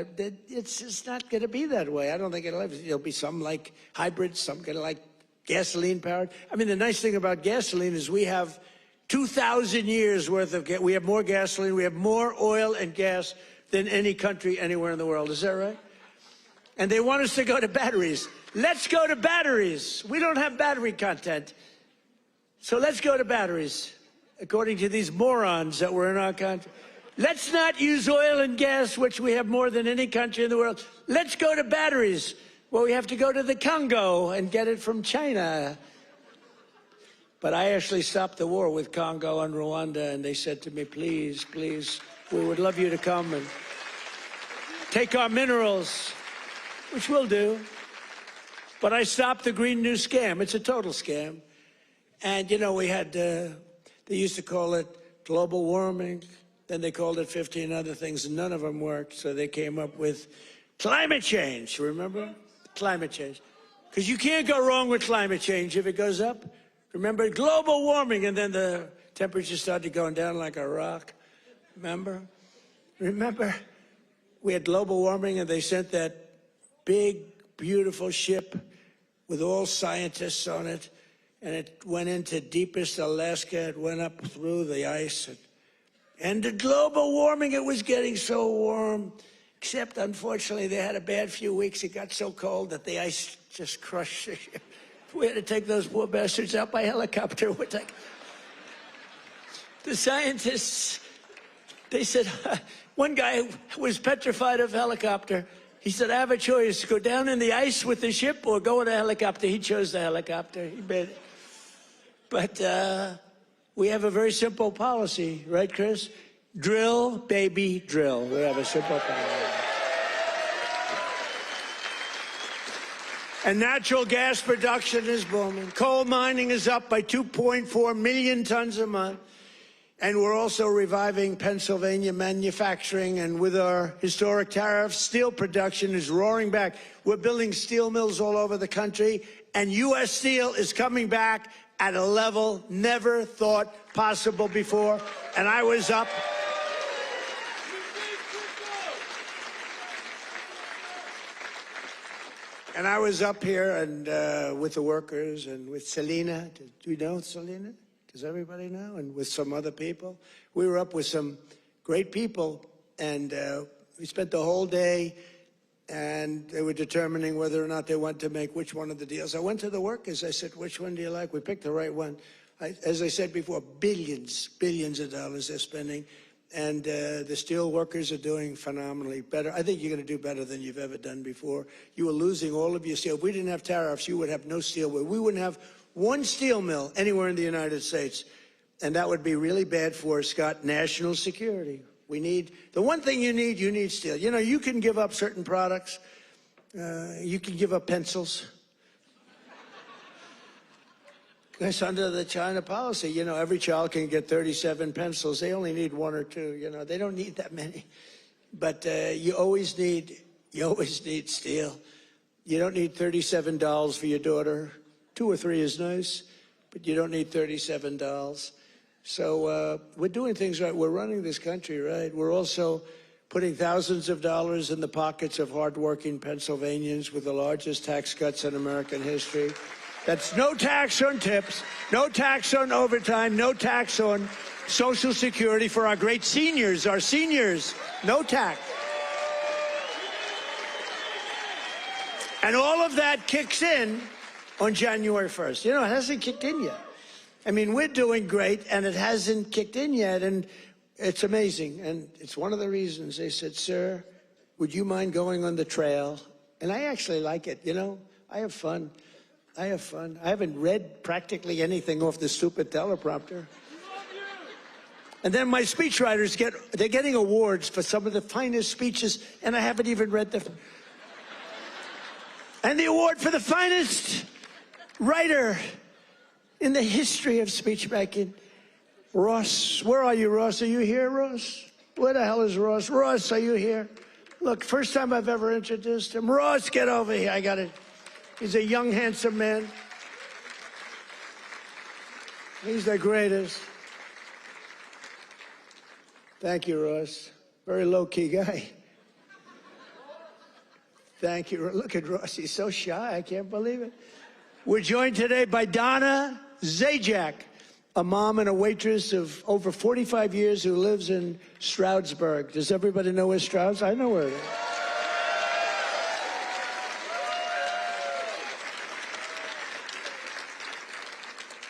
It's just not going to be that way. I don't think it'll be some like hybrids, some kind of like gasoline powered. I mean, the nice thing about gasoline is we have 2,000 years worth of we have more gasoline, we have more oil and gas than any country anywhere in the world. Is that right? And they want us to go to batteries. Let's go to batteries. We don't have battery content. So let's go to batteries, according to these morons that were in our country. Let's not use oil and gas, which we have more than any country in the world. Let's go to batteries. Well, we have to go to the Congo and get it from China. But I actually stopped the war with Congo and Rwanda, and they said to me, please, please, we would love you to come and take our minerals, which we'll do. But I stopped the Green New Scam. It's a total scam. And, you know, we had, they used to call it global warming. Then they called it 15 other things, and none of them worked. So they came up with climate change, remember? Climate change. Because you can't go wrong with climate change if it goes up. Remember, global warming, and then the temperature started going down like a rock. Remember? Remember? We had global warming, and they sent that big, beautiful ship with all scientists on it, and it went into deepest Alaska. It went up through the ice. And the global warming, it was getting so warm, except, unfortunately, they had a bad few weeks. It got so cold that the ice just crushed the ship. We had to take those poor bastards out by helicopter. The scientists, they said, one guy was petrified of helicopter. He said, I have a choice, go down in the ice with the ship or go in a helicopter. He chose the helicopter. He made it. But we have a very simple policy, right, Chris? Drill, baby, drill. We have a simple policy. And natural gas production is booming. Coal mining is up by 2.4 million tons a month. And we're also reviving Pennsylvania manufacturing. And with our historic tariffs, steel production is roaring back. We're building steel mills all over the country. And U.S. Steel is coming back at a level never thought possible before. And I was up. And I was up here and with the workers and with Selena. Do you know Selena? Does everybody know? And with some other people. We were up with some great people, and we spent the whole day, and they were determining whether or not they want to make which one of the deals. I went to the workers. I said, which one do you like? We picked the right one. As I said before, billions of dollars they're spending. And the steel workers are doing phenomenally better. I think you're going to do better than you've ever done before. You were losing all of your steel. If we didn't have tariffs, you would have no steel. We wouldn't have one steel mill anywhere in the United States. And that would be really bad for, Scott, national security. The one thing you need steel. You know, you can give up certain products. You can give up pencils. Because under the China policy, you know, every child can get 37 pencils. They only need one or two, you know. They don't need that many. But you always need steel. You don't need $37 for your daughter. 2 or 3 is nice, but you don't need $37. So we're doing things right. We're running this country right. We're also putting thousands of dollars in the pockets of hardworking Pennsylvanians with the largest tax cuts in American history. That's no tax on tips, no tax on overtime, no tax on Social Security for our great seniors, no tax. And all of that kicks in on January 1st. You know, it hasn't kicked in yet. I mean, we're doing great, and it hasn't kicked in yet. And It's amazing, and it's one of the reasons they said, "Sir, would you mind going on the trail?" And I actually like it, you know? I have fun. I have fun. I haven't read practically anything off the stupid teleprompter. And then my speechwriters they're getting awards for some of the finest speeches, and I haven't even read them. And the award for the finest writer in the history of speech making, Ross. Where are you, Ross? Are you here, Ross? Where the hell is Ross? Ross, are you here? Look, first time I've ever introduced him. Ross, get over here. I got it. He's a young, handsome man. He's the greatest. Thank you, Ross. Very low-key guy. Thank you. Look at Ross. He's so shy. I can't believe it. We're joined today by Donna Zajac, a mom and a waitress of over 45 years who lives in Stroudsburg. Does everybody know where Strouds? I know where it is.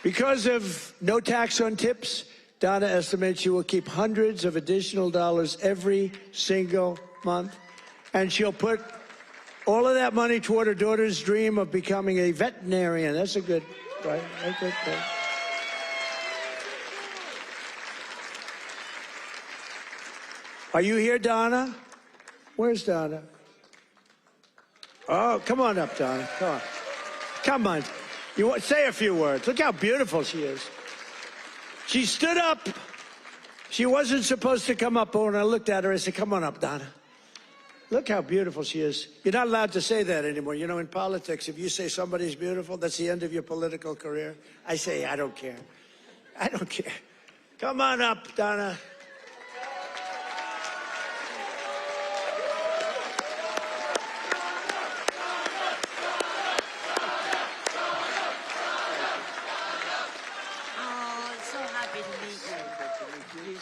Because of no tax on tips, Donna estimates she will keep hundreds of additional dollars every single month, and she'll put all of that money toward her daughter's dream of becoming a veterinarian. That's a good, right? A good thing. Are you here, Donna? Where's Donna? Oh, come on up, Donna. Come on. Come on. You want say a few words. Look how beautiful she is. She stood up. She wasn't supposed to come up, but when I looked at her, I said, "Come on up, Donna." Look how beautiful she is. You're not allowed to say that anymore. You know, in politics, if you say somebody's beautiful, that's the end of your political career. I say, I don't care. I don't care. Come on up, Donna.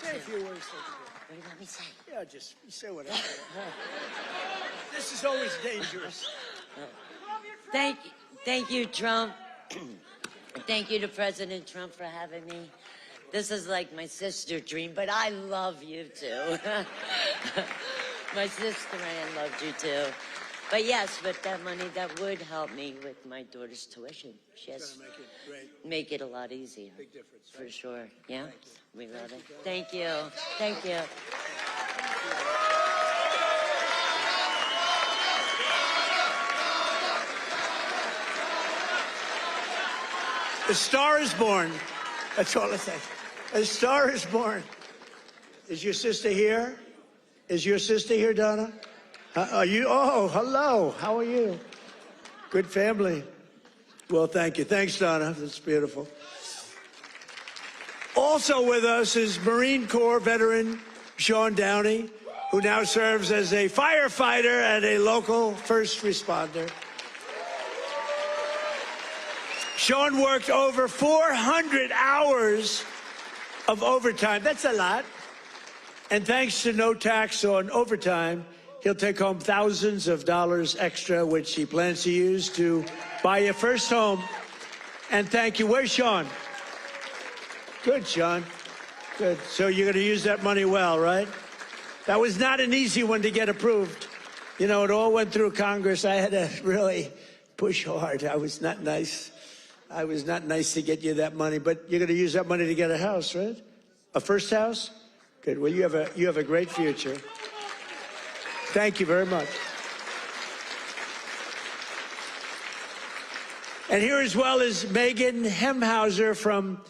Say a few words. What do you want me to say? Yeah, just say whatever. This is always dangerous. Thank you, Trump. Thank you to President Trump for having me. This is like my sister dream, but I love you too. My sister Ann loved you too. But yes, with that money, that would help me with my daughter's tuition. Yes, Make it great. make it a lot easier. Big difference. For sure. Yeah, we love it. Thank you. Thank you. A star is born. That's all I say. A star is born. Is your sister here? Is your sister here, Donna? Are you? Oh, hello. How are you? Good family. Well, thank you. Thanks, Donna. That's beautiful. Also with us is Marine Corps veteran Sean Downey, who now serves as a firefighter and a local first responder. Sean worked over 400 hours of overtime. That's a lot. And thanks to no tax on overtime, he'll take home thousands of dollars extra, which he plans to use to buy your first home. And thank you. Where's Sean? Good, Sean. Good. So you're going to use that money well, right? That was not an easy one to get approved. You know, it all went through Congress. I had to really push hard. I was not nice. I was not nice to get you that money, but you're going to use that money to get a house, right? A first house? Good. Well, you have a great future. Thank you very much. And here as well is Megan Hemhauser from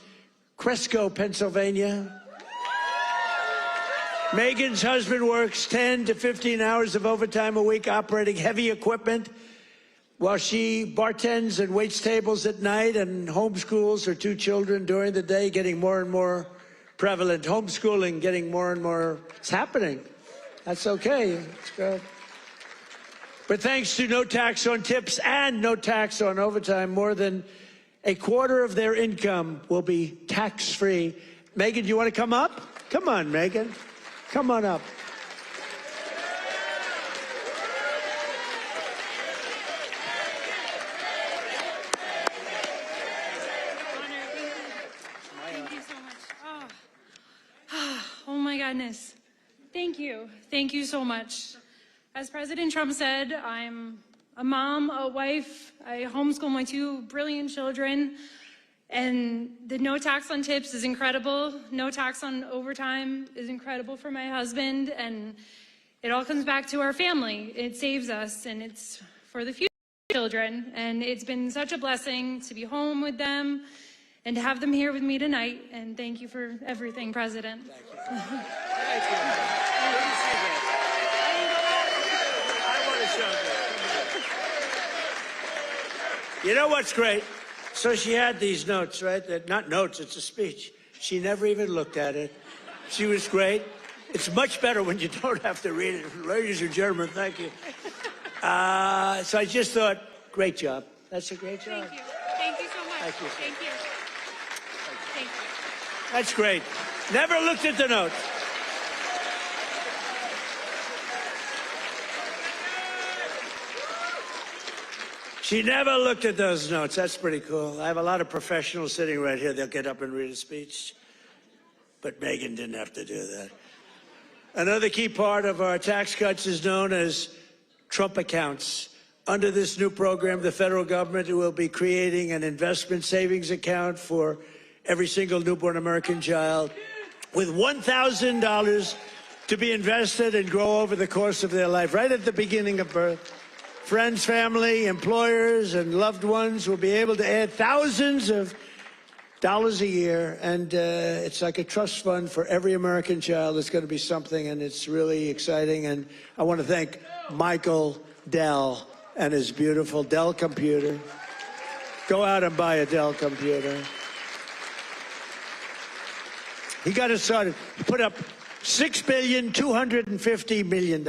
Cresco, Pennsylvania. Megan's husband works 10 to 15 hours of overtime a week operating heavy equipment while she bartends and waits tables at night and homeschools her two children during the day, getting more and more prevalent. Homeschooling getting more and more, it's happening. That's okay, it's good. But thanks to no tax on tips and no tax on overtime, more than a quarter of their income will be tax-free. Megan, do you want to come up? Come on, Megan. Come on up. Thank you so much. Oh my Janice. Thank you. Thank you so much. As President Trump said, I'm a mom, a wife. I homeschool my 2 brilliant children. And the no tax on tips is incredible. No tax on overtime is incredible for my husband. And it all comes back to our family. It saves us, and it's for the future children. And it's been such a blessing to be home with them and to have them here with me tonight. And thank you for everything, President. Thank you. Thank you. I want to show you. You know what's great? So she had these notes, right? Not notes, it's a speech. She never even looked at it. She was great. It's much better when you don't have to read it. Ladies and gentlemen, thank you. So I just thought, great job. That's a great job. Thank you. Thank you so much. Thank you. Thank you. Thank you. That's great. Never looked at the notes. She never looked at those notes. That's pretty cool. I have a lot of professionals sitting right here. They'll get up and read a speech. But Megan didn't have to do that. Another key part of our tax cuts is known as Trump accounts. Under this new program, the federal government will be creating an investment savings account for every single newborn American child with $1,000 to be invested and grow over the course of their life, right at the beginning of birth. Friends, family, employers, and loved ones will be able to add thousands of dollars a year, and it's like a trust fund for every American child. It's going to be something, and it's really exciting. And I want to thank Michael Dell and his beautiful Dell computer. Go out and buy a Dell computer. He got it started. He put up $6.25 billion.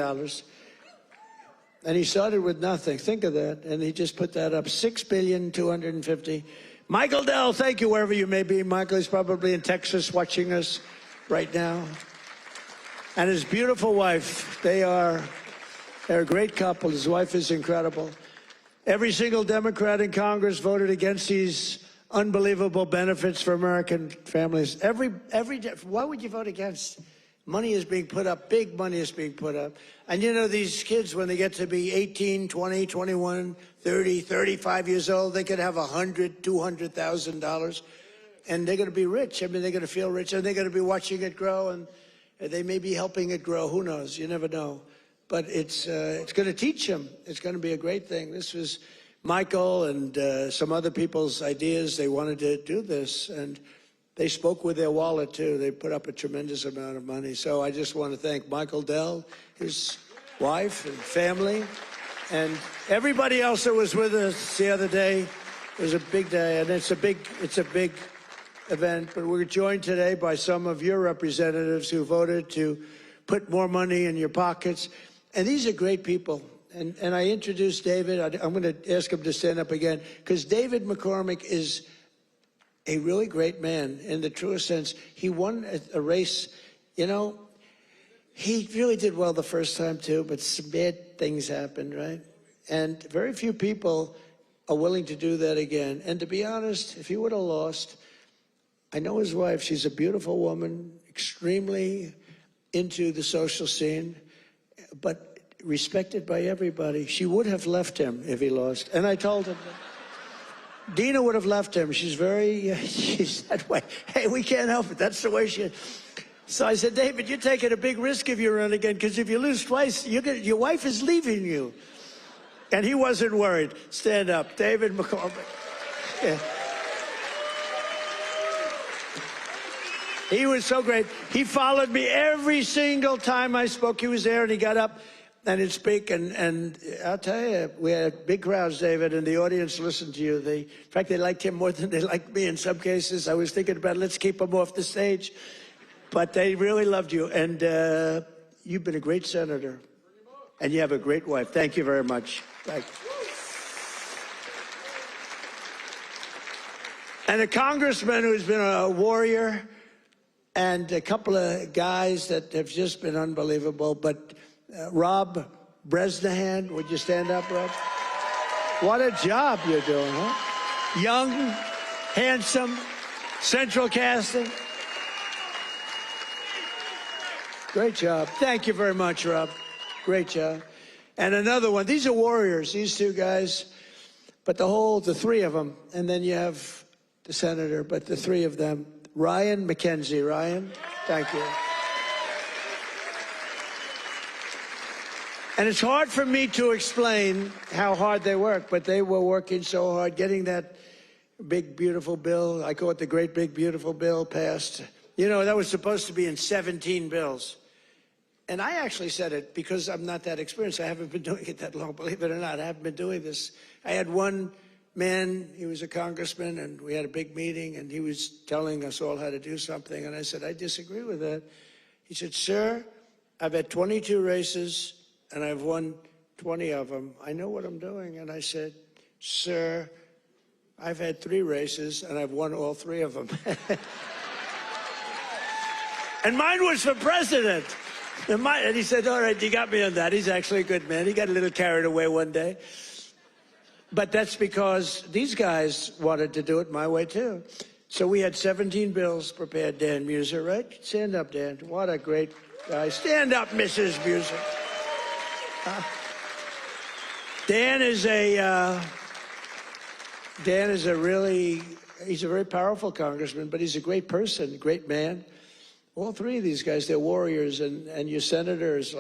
And he started with nothing. Think of that. And he just put that up, $6.25 Michael Dell, thank you wherever you may be. Michael is probably in Texas watching us right now. And his beautiful wife, they're a great couple. His wife is incredible. Every single Democrat in Congress voted against these unbelievable benefits for American families. Why would you vote against? Money is being put up, big money is being put up. And you know, these kids, when they get to be 18, 20, 21, 30, 35 years old, they could have $100,000, $200,000, and they're going to be rich. I mean, they're going to feel rich, and they're going to be watching it grow, and they may be helping it grow. Who knows? You never know. But it's going to teach them. It's going to be a great thing. This was Michael and some other people's ideas. They wanted to do this, and they spoke with their wallet, too. They put up a tremendous amount of money. So I just want to thank Michael Dell, his wife and family, and everybody else that was with us the other day. It was a big day, and it's a big event. But we're joined today by some of your representatives who voted to put more money in your pockets. And these are great people. And I introduced David. I'm going to ask him to stand up again, because David McCormick is a really great man in the truest sense. He won a race. You know, he really did well the first time too, but some bad things happened, right? And very few people are willing to do that again. And to be honest, if he would have lost, I know his wife. She's a beautiful woman, extremely into the social scene, but respected by everybody. She would have left him if he lost. And I told him that. Dina would have left him. She's that way. Hey, we can't help it. That's the way she is. So I said, David, you're taking a big risk if you run again, because if you lose twice, your wife is leaving you. And he wasn't worried. Stand up. David McCormick. Yeah. He was so great. He followed me every single time I spoke. He was there, and he got up and he'd speak. And I'll tell you, we had big crowds, David, and the audience listened to you. In fact, they liked him more than they liked me in some cases. I was thinking about, let's keep him off the stage. But they really loved you. And you've been a great senator. And you have a great wife. Thank you very much. Thank you. And a congressman who's been a warrior, and a couple of guys that have just been unbelievable. But Rob Bresnahan, would you stand up, Rob? What a job you're doing, huh? Young, handsome, central casting. Great job. Thank you very much, Rob. Great job. And another one. These are warriors, these two guys. But the three of them. And then you have the senator, but the three of them. Ryan McKenzie. Ryan, thank you. And it's hard for me to explain how hard they work, but they were working so hard getting that big, beautiful bill. I call it the great, big, beautiful bill passed. You know, that was supposed to be in 17 bills. And I actually said it because I'm not that experienced. I haven't been doing it that long, believe it or not. I haven't been doing this. I had one man, he was a congressman, and we had a big meeting, and he was telling us all how to do something. And I said, I disagree with that. He said, sir, I've had 22 races, and I've won 20 of them. I know what I'm doing. And I said, sir, I've had 3 races, and I've won all 3 of them. And mine was for president. And he said, all right, you got me on that. He's actually a good man. He got a little carried away one day. But that's because these guys wanted to do it my way, too. So we had 17 bills prepared. Dan Muser, right? Stand up, Dan. What a great guy. Stand up, Mrs. Muser. Dan is he's a very powerful congressman, but he's a great person, great man. All 3 of these guys, they're warriors, and your senators,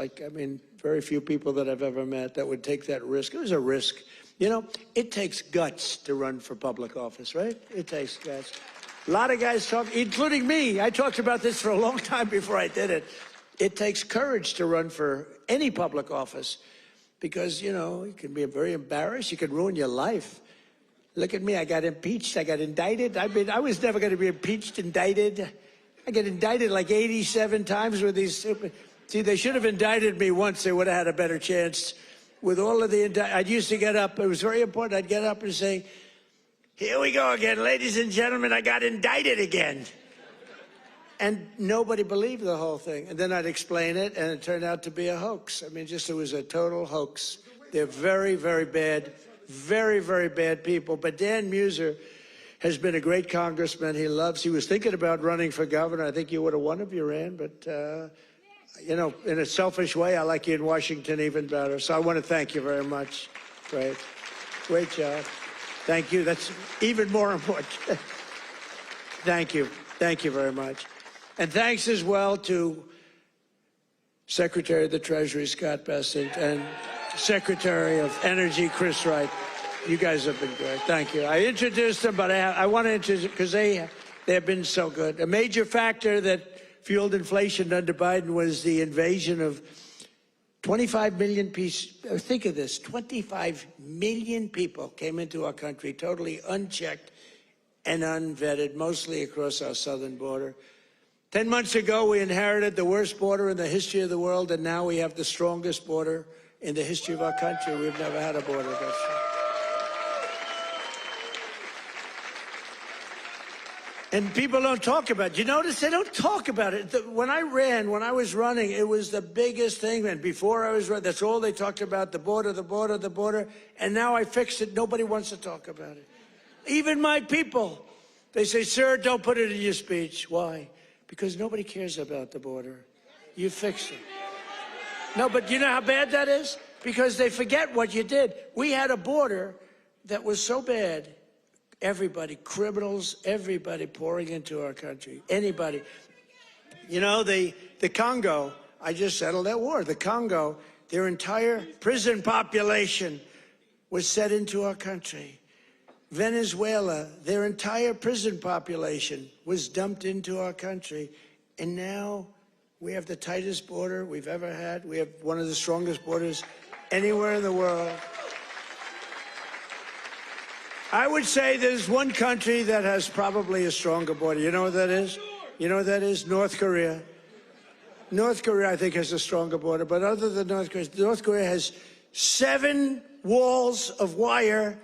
very few people that I've ever met that would take that risk. It was a risk. You know, it takes guts to run for public office, right? It takes guts. A lot of guys talk, including me. I talked about this for a long time before I did it. It takes courage to run for any public office because, you know, you can be very embarrassed. You can ruin your life. Look at me. I got impeached. I got indicted. I was never going to be impeached, indicted. I get indicted like 87 times with these stupid... See, they should have indicted me once. They would have had a better chance. With all of the... I used to get up. It was very important. I'd get up and say, here we go again. Ladies and gentlemen, I got indicted again. And nobody believed the whole thing. And then I'd explain it, and it turned out to be a hoax. I mean, it was a total hoax. They're very, very bad, very, very bad people. But Dan Muser has been a great congressman. He was thinking about running for governor. I think you would have won if you ran, but, you know, in a selfish way, I like you in Washington even better. So I want to thank you very much. Great. Great job. Thank you. That's even more important. Thank you. Thank you very much. And thanks as well to Secretary of the Treasury, Scott Bessent, and Secretary of Energy, Chris Wright. You guys have been great. Thank you. I introduced them, but I want to introduce because they have been so good. A major factor that fueled inflation under Biden was the invasion of 25 million people. Think of this. 25 million people came into our country totally unchecked and unvetted, mostly across our southern border. 10 months ago, we inherited the worst border in the history of the world, and now we have the strongest border in the history of our country. We've never had a border that strong. And people don't talk about it. You notice they don't talk about it. When I was running, it was the biggest thing. And before I was running, that's all they talked about, the border, the border, the border. And now I fixed it. Nobody wants to talk about it. Even my people. They say, sir, don't put it in your speech. Why? Because nobody cares about the border. You fix it. No, but you know how bad that is? Because they forget what you did. We had a border that was so bad. Everybody, criminals, everybody pouring into our country. Anybody. You know, the Congo, I just settled that war. The Congo, their entire prison population was set into our country. Venezuela, their entire prison population was dumped into our country. And now we have the tightest border we've ever had. We have one of the strongest borders anywhere in the world. I would say there's one country that has probably a stronger border. You know what that is? You know what that is? North Korea. North Korea, I think, has a stronger border. But other than North Korea has 7 walls of wire,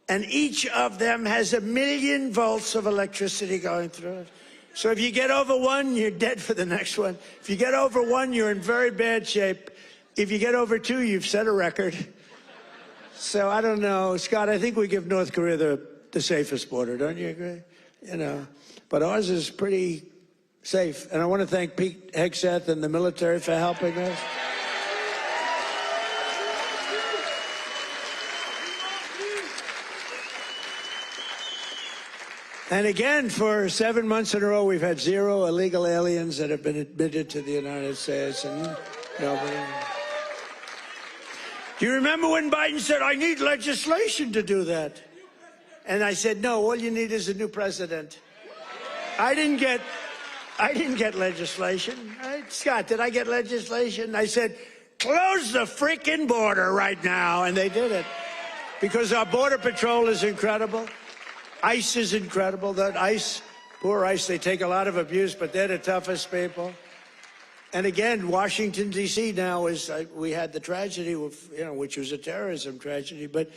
and each of them has 1 million volts of electricity going through it. So if you get over one, you're dead for the next one. If you get over one, you're in very bad shape. If you get over 2, you've set a record. So I don't know, Scott, I think we give North Korea the safest border, don't you agree? You know, but ours is pretty safe. And I want to thank Pete Hegseth and the military for helping us. And again, for 7 months in a row, we've had 0 illegal aliens that have been admitted to the United States. And nobody. Do you remember when Biden said, I need legislation to do that? And I said, no, all you need is a new president. I didn't get legislation. Scott, did I get legislation? I said, close the freaking border right now. And they did it. Because our Border Patrol is incredible. ICE is incredible. That ICE, poor ICE, they take a lot of abuse, but they're the toughest people. And again, Washington, D.C. now is, we had the tragedy, which was a terrorism tragedy, but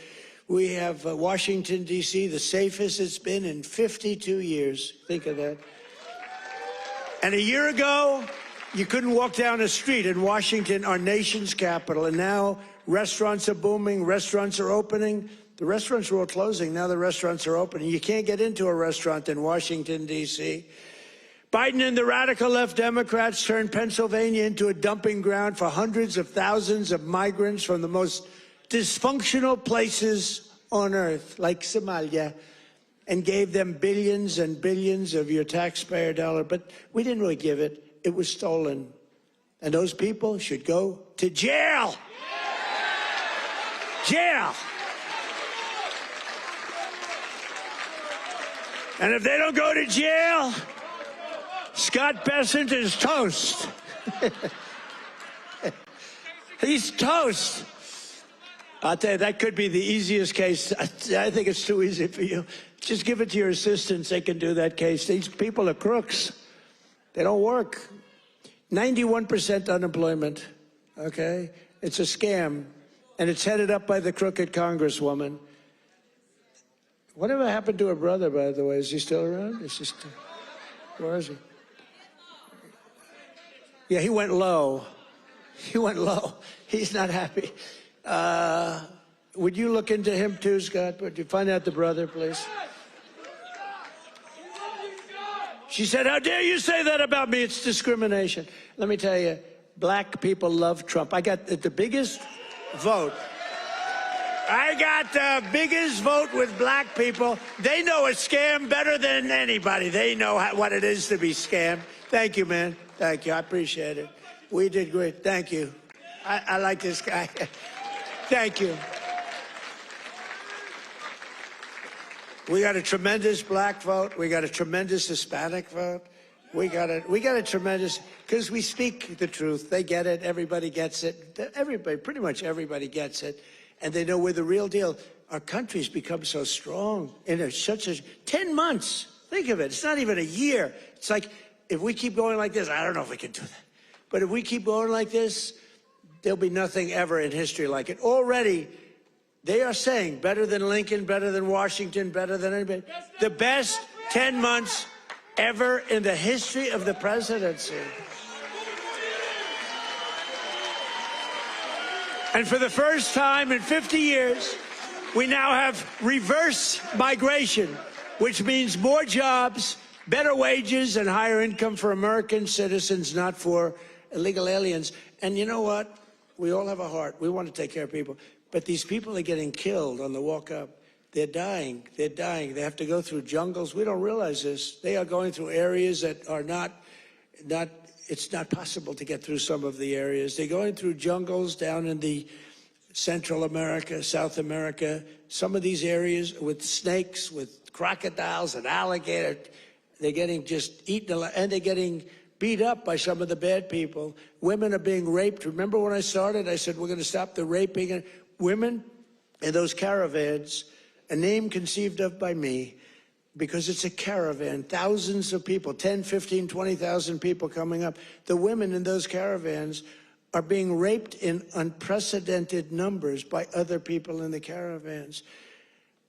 we have Washington, D.C., the safest it's been in 52 years. Think of that. And a year ago, you couldn't walk down a street in Washington, our nation's capital, and now restaurants are booming, restaurants are opening. The restaurants were all closing. Now the restaurants are opening. You can't get into a restaurant in Washington, D.C. Biden and the radical left Democrats turned Pennsylvania into a dumping ground for hundreds of thousands of migrants from the most dysfunctional places on earth, like Somalia, and gave them billions and billions of your taxpayer dollar. But we didn't really give it. It was stolen. And those people should go to jail. Jail. And if they don't go to jail, Scott Bessent is toast. He's toast. I'll tell you, that could be the easiest case. I think it's too easy for you. Just give it to your assistants. They can do that case. These people are crooks. They don't work. 91% unemployment, okay? It's a scam, and it's headed up by the crooked Congresswoman. Whatever happened to her brother, by the way? Is he still around? Where is he? Yeah, he went low. He went low. He's not happy. Would you look into him too, Scott? Would you find out the brother, please? She said, how dare you say that about me? It's discrimination. Let me tell you, black people love Trump. I got the biggest vote. I got the biggest vote with black people. They know a scam better than anybody. They know what it is to be scammed. Thank you, man. Thank you. I appreciate it. We did great. Thank you. I like this guy. Thank you. We got a tremendous black vote. We got a tremendous Hispanic vote. We got a tremendous, because we speak the truth. They get it. Everybody gets it. Everybody, pretty much everybody gets it. And they know we're the real deal. Our country's become so strong in such a 10 months. Think of it. It's not even a year. It's like, if we keep going like this, I don't know if we can do that. But if we keep going like this, there'll be nothing ever in history like it. Already, they are saying better than Lincoln, better than Washington, better than anybody. The best 10 months ever in the history of the presidency. And for the first time in 50 years, we now have reverse migration, which means more jobs, better wages, and higher income for American citizens, not for illegal aliens. And you know what? We all have a heart. We want to take care of people. But these people are getting killed on the walk up. They're dying. They're dying. They have to go through jungles. We don't realize this. They are going through areas that are not it's not possible to get through some of the areas. They're going through jungles down in the Central America, South America, some of these areas with snakes, with crocodiles and alligators. They're getting just eaten alive, and they're getting beat up by some of the bad people. Women are being raped. Remember when I started, I said we're going to stop the raping of women in those caravans, a name conceived of by me, because it's a caravan, thousands of people, 10, 15, 20,000 people coming up. The women in those caravans are being raped in unprecedented numbers by other people in the caravans.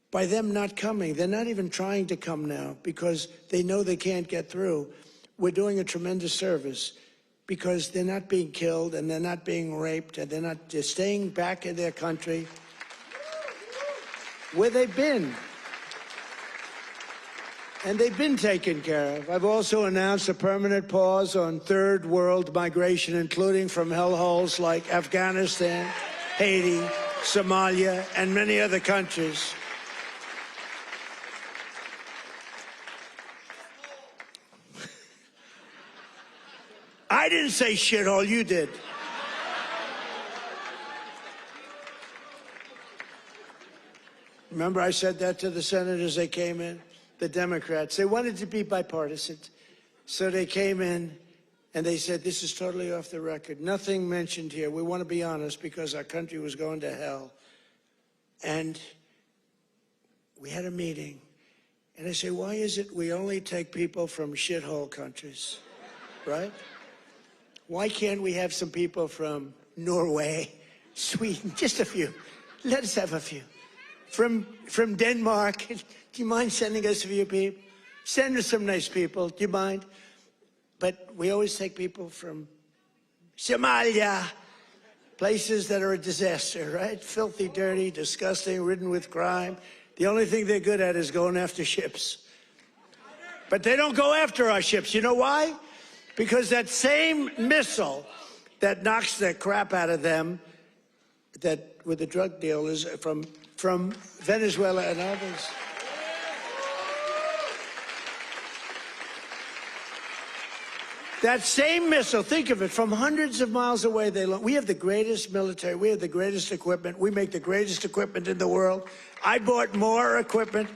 By them not coming, they're not even trying to come now because they know they can't get through. We're doing a tremendous service because they're not being killed and they're not being raped and they're staying back in their country where they've been. And they've been taken care of. I've also announced a permanent pause on third world migration, including from hellholes like Afghanistan, Haiti, Somalia, and many other countries. I didn't say shithole, you did. Remember I said that to the senators they came in? The Democrats. They wanted to be bipartisan. So they came in and they said, this is totally off the record. Nothing mentioned here. We want to be honest because our country was going to hell. And we had a meeting. And I say, why is it we only take people from shithole countries, right? Why can't we have some people from Norway, Sweden, just a few? Let us have a few. From Denmark, do you mind sending us a few people? Send us some nice people, do you mind? But we always take people from Somalia, places that are a disaster, right? Filthy, dirty, disgusting, ridden with crime. The only thing they're good at is going after ships. But they don't go after our ships. You know why? Because that same missile that knocks the crap out of them, that with the drug dealers from Venezuela and others. That same missile, think of it, from hundreds of miles away, we have the greatest military, we have the greatest equipment, we make the greatest equipment in the world. I bought more equipment.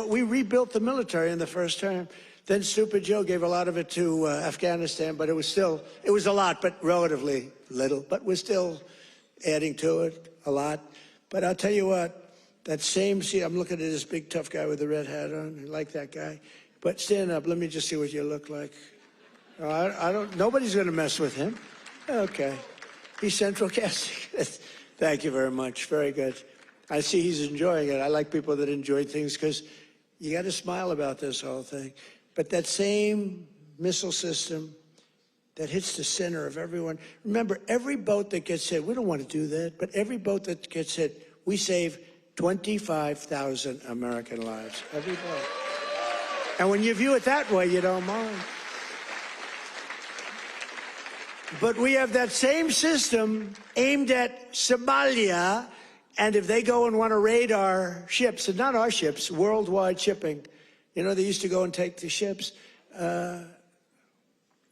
We rebuilt the military in the first term. Then Stupid Joe gave a lot of it to Afghanistan, but it was a lot, but relatively little. But we're still adding to it a lot. But I'll tell you what, I'm looking at this big tough guy with the red hat on. I like that guy. But stand up, let me just see what you look like. Nobody's going to mess with him. Okay. He's central casting. Thank you very much. Very good. I see he's enjoying it. I like people that enjoy things because you got to smile about this whole thing. But that same missile system that hits the center of everyone. Remember, every boat that gets hit, we don't want to do that, but every boat that gets hit, we save 25,000 American lives. Every boat. And when you view it that way, you don't mind. But we have that same system aimed at Somalia, and if they go and want to raid our ships, and not our ships, worldwide shipping, you know, they used to go and take the ships.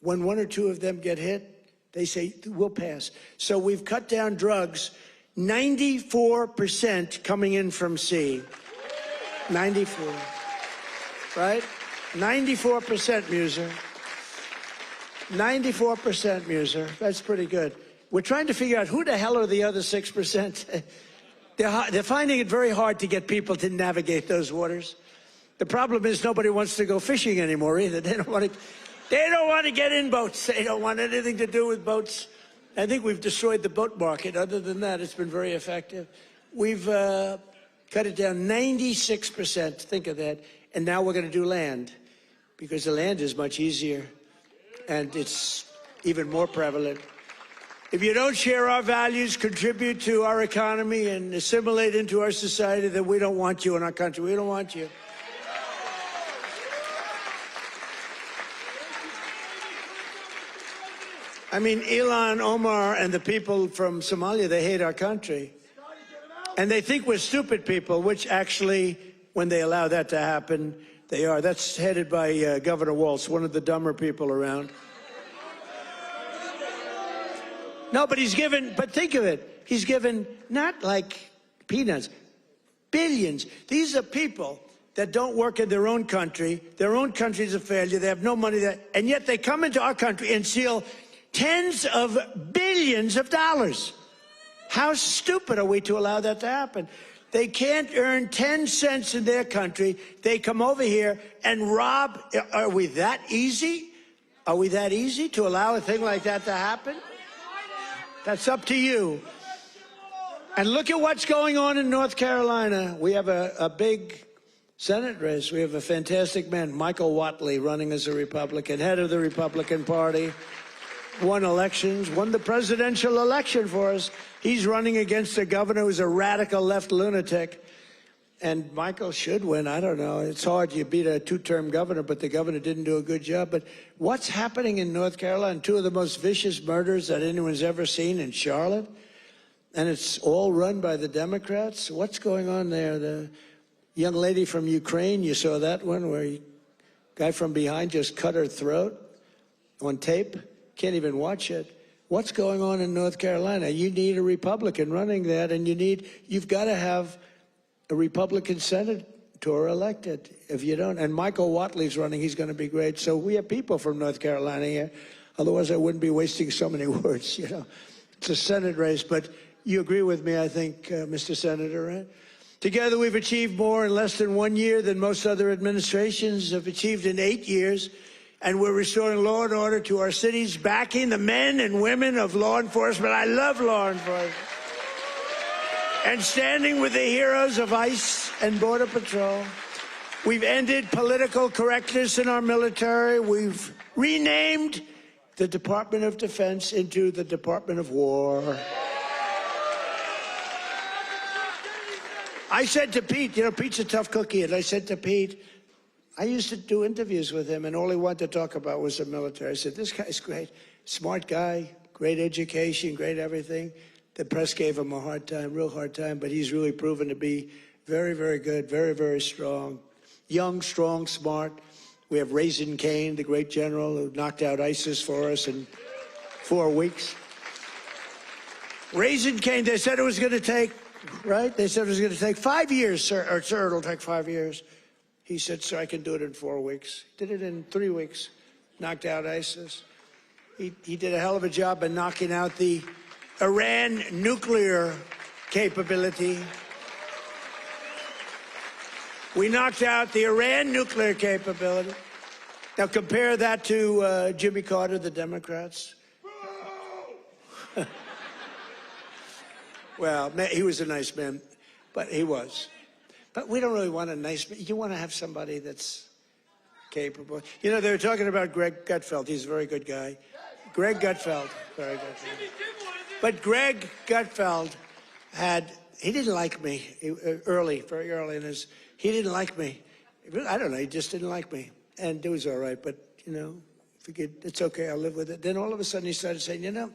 When one or two of them get hit, they say, we'll pass. So we've cut down drugs, 94% coming in from sea. 94, right? 94%, Muser. 94%, Muser. That's pretty good. We're trying to figure out who the hell are the other 6%. They're finding it very hard to get people to navigate those waters. The problem is nobody wants to go fishing anymore either. They don't want to get in boats. They don't want anything to do with boats. I think we've destroyed the boat market. Other than that, it's been very effective. We've cut it down 96%. Think of that. And now we're going to do land because the land is much easier and it's even more prevalent. If you don't share our values, contribute to our economy, and assimilate into our society, then we don't want you in our country. We don't want you. I mean, Ilhan Omar and the people from Somalia, they hate our country. And they think we're stupid people, which actually, when they allow that to happen, they are. That's headed by Governor Walz, one of the dumber people around. No, but think of it. He's given not like peanuts, billions. These are people that don't work in their own country. Their own country's a failure. They have no money there. And yet they come into our country and steal tens of billions of dollars. How stupid are we to allow that to happen? They can't earn 10 cents in their country. They come over here and rob. Are we that easy? Are we that easy to allow a thing like that to happen? That's up to you. And look at what's going on in North Carolina. We have a big Senate race. We have a fantastic man, Michael Whatley, running as a Republican, head of the Republican Party. Won elections, won the presidential election for us. He's running against a governor who's a radical left lunatic. And Michael should win. I don't know. It's hard. You beat a two-term governor, but the governor didn't do a good job. But what's happening in North Carolina? Two of the most vicious murders that anyone's ever seen in Charlotte. And it's all run by the Democrats. What's going on there? The young lady from Ukraine, you saw that one where a guy from behind just cut her throat on tape. Can't even watch it. What's going on in North Carolina? You need a Republican running that, and you've got to have a Republican senator elected. If you don't, and Michael Watley's running, he's going to be great. So we have people from North Carolina here. Otherwise, I wouldn't be wasting so many words. You know, it's a Senate race, but you agree with me, I think, Mr. Senator, right? Together, we've achieved more in less than 1 year than most other administrations have achieved in 8 years. And we're restoring law and order to our cities, backing the men and women of law enforcement. I love law enforcement. And standing with the heroes of ICE and Border Patrol. We've ended political correctness in our military. We've renamed the Department of Defense into the Department of War. I said to Pete, you know, Pete's a tough cookie, and I said to Pete, I used to do interviews with him, and all he wanted to talk about was the military. I said, this guy's great, smart guy, great education, great everything. The press gave him a hard time, real hard time, but he's really proven to be very, very good, very, very strong. Young, strong, smart. We have Raisin Cain, the great general who knocked out ISIS for us in 4 weeks. Raisin Cain, they said it was going to take, right? They said it was going to take 5 years, sir. Or, sir, it'll take 5 years. He said, sir, I can do it in 4 weeks. Did it in 3 weeks. Knocked out ISIS. He did a hell of a job in knocking out the Iran nuclear capability. We knocked out the Iran nuclear capability. Now compare that to Jimmy Carter, the Democrats. Well, he was a nice man, but he was. But we don't really want a nice man. You want to have somebody that's capable. You know, they were talking about Greg Gutfeld. He's a very good guy. Greg Gutfeld, very good guy. But Greg Gutfeld he didn't like me very early in his, he didn't like me. I don't know, he just didn't like me. And it was all right, but, you know, it's okay, I'll live with it. Then all of a sudden he started saying, you know,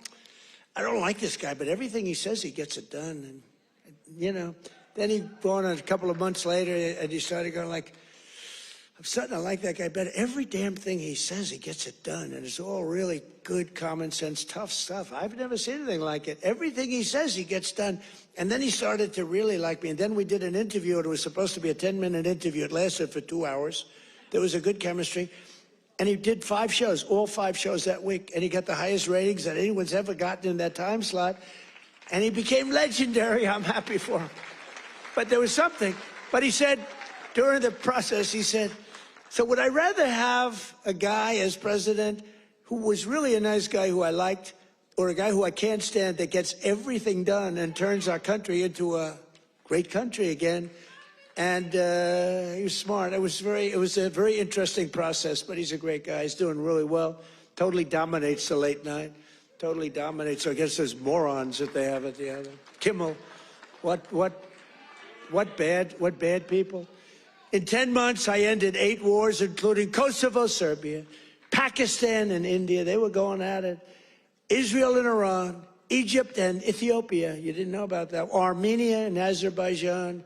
I don't like this guy, but everything he says, he gets it done. And, you know, then he went on a couple of months later and he started going like, I'm starting to like that guy better. Every damn thing he says, he gets it done. And it's all really good, common sense, tough stuff. I've never seen anything like it. Everything he says, he gets done. And then he started to really like me. And then we did an interview. It was supposed to be a 10-minute interview. It lasted for 2 hours. There was a good chemistry. And he did 5 shows, all 5 shows that week. And he got the highest ratings that anyone's ever gotten in that time slot. And he became legendary. I'm happy for him. But there was something. But he said, during the process, he said, so would I rather have a guy as president who was really a nice guy who I liked, or a guy who I can't stand that gets everything done and turns our country into a great country again? And he was smart. It was a very interesting process, but he's a great guy. He's doing really well. Totally dominates the late night. Totally dominates against those morons that they have at the other. Kimmel, what bad people. In 10 months, I ended 8 wars, including Kosovo, Serbia, Pakistan and India. They were going at it. Israel and Iran, Egypt and Ethiopia. You didn't know about that. Armenia and Azerbaijan.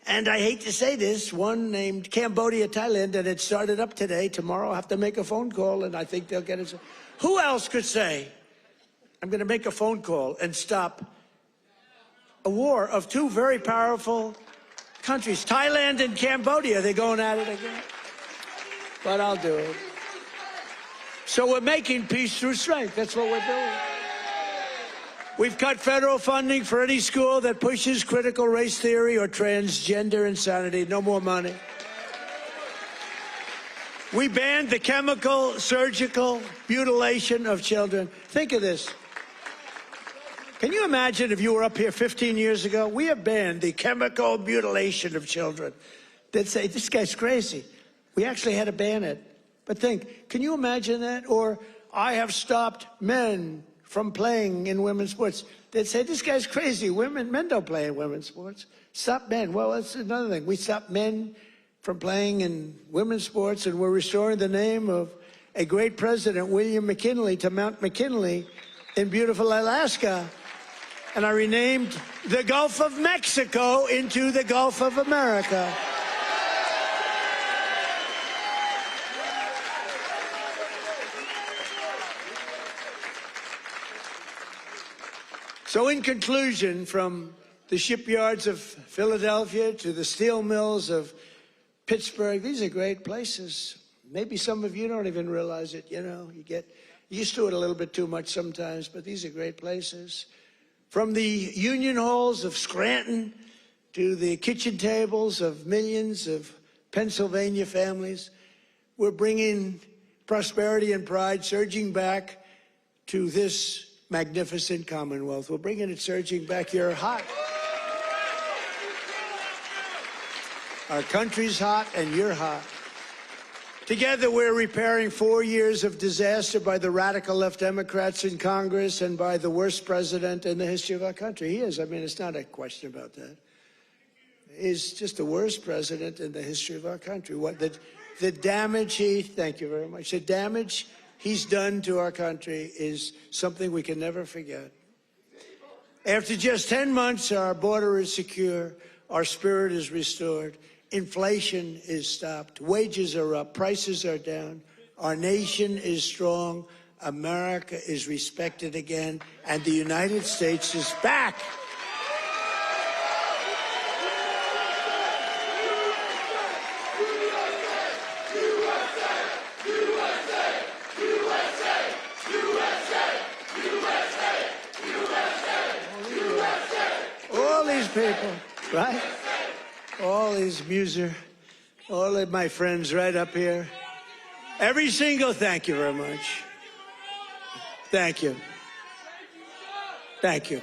And I hate to say this, one named Cambodia, Thailand, and it started up today. Tomorrow I'll have to make a phone call, and I think they'll get it. Who else could say, I'm going to make a phone call and stop a war of 2 very powerful countries, Thailand and Cambodia? They're going at it again. But I'll do it. So we're making peace through strength. That's what we're doing. We've cut federal funding for any school that pushes critical race theory or transgender insanity. No more money. We banned the chemical, surgical mutilation of children. Think of this. Can you imagine if you were up here 15 years ago? We have banned the chemical mutilation of children. They'd say, this guy's crazy. We actually had to ban it. But think, can you imagine that? Or I have stopped men from playing in women's sports. They'd say, this guy's crazy. Men don't play in women's sports. Stop men. Well, that's another thing. We stop men from playing in women's sports, and we're restoring the name of a great president, William McKinley, to Mount McKinley in beautiful Alaska. And I renamed the Gulf of Mexico into the Gulf of America. So in conclusion, from the shipyards of Philadelphia to the steel mills of Pittsburgh, these are great places. Maybe some of you don't even realize it, you know. You get used to it a little bit too much sometimes, but these are great places. From the union halls of Scranton to the kitchen tables of millions of Pennsylvania families, we're bringing prosperity and pride surging back to this magnificent Commonwealth. We're bringing it surging back. You're hot. Our country's hot, and you're hot. Together, we're repairing 4 years of disaster by the radical left Democrats in Congress and by the worst president in the history of our country. He is. I mean, it's not a question about that. He's just the worst president in the history of our country. What the damage thank you very much. The damage he's done to our country is something we can never forget. After just 10 months, our border is secure, our spirit is restored, inflation is stopped, wages are up, prices are down, our nation is strong, America is respected again, and the United States is back. People, right? All these all of my friends right up here. Every single, thank you very much. Thank you. Thank you.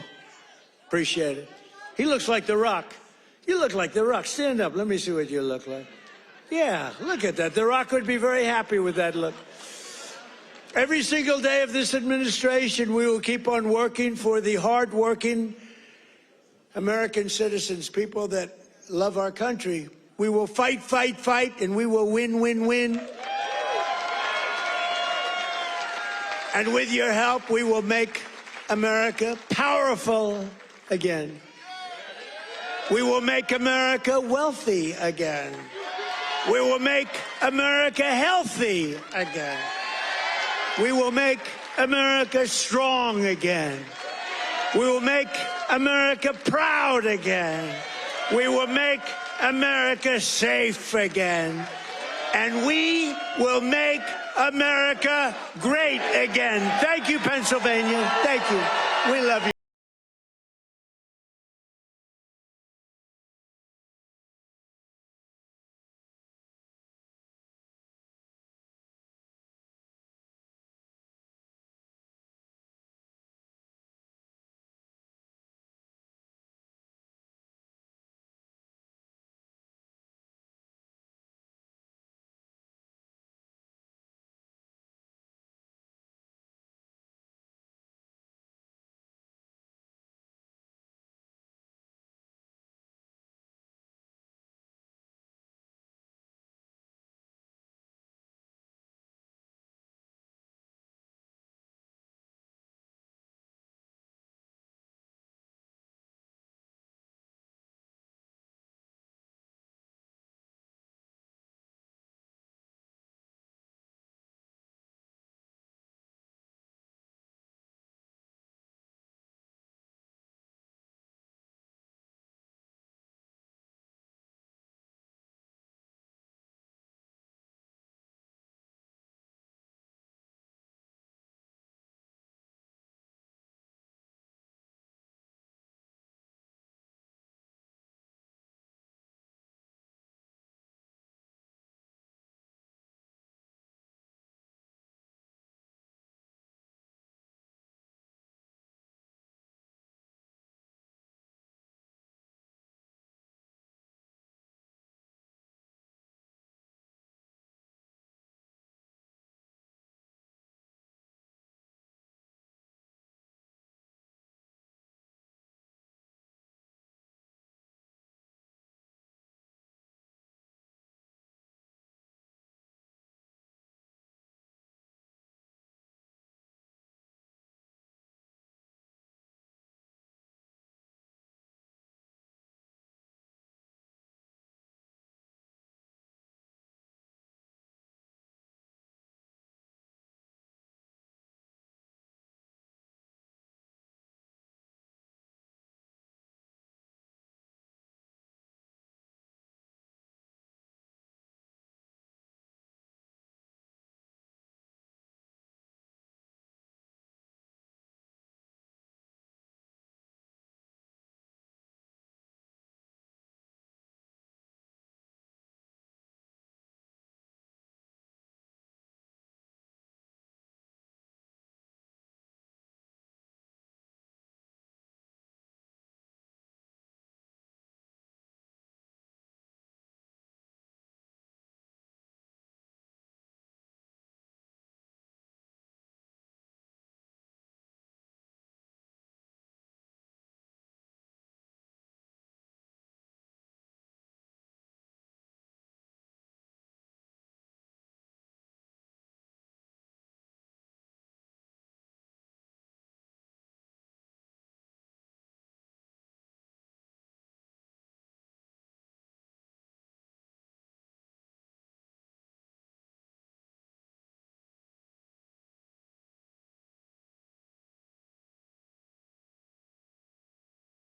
Appreciate it. He looks like The Rock. You look like The Rock. Stand up. Let me see what you look like. Yeah, look at that. The Rock would be very happy with that look. Every single day of this administration, we will keep on working for the hard-working American citizens, people that love our country. We will fight, fight, fight, and we will win, win, win. And with your help, we will make America powerful again. We will make America wealthy again. We will make America healthy again. We will make America strong again. We will make America proud again. We will make America safe again. And we will make America great again. Thank you, Pennsylvania. Thank you. We love you.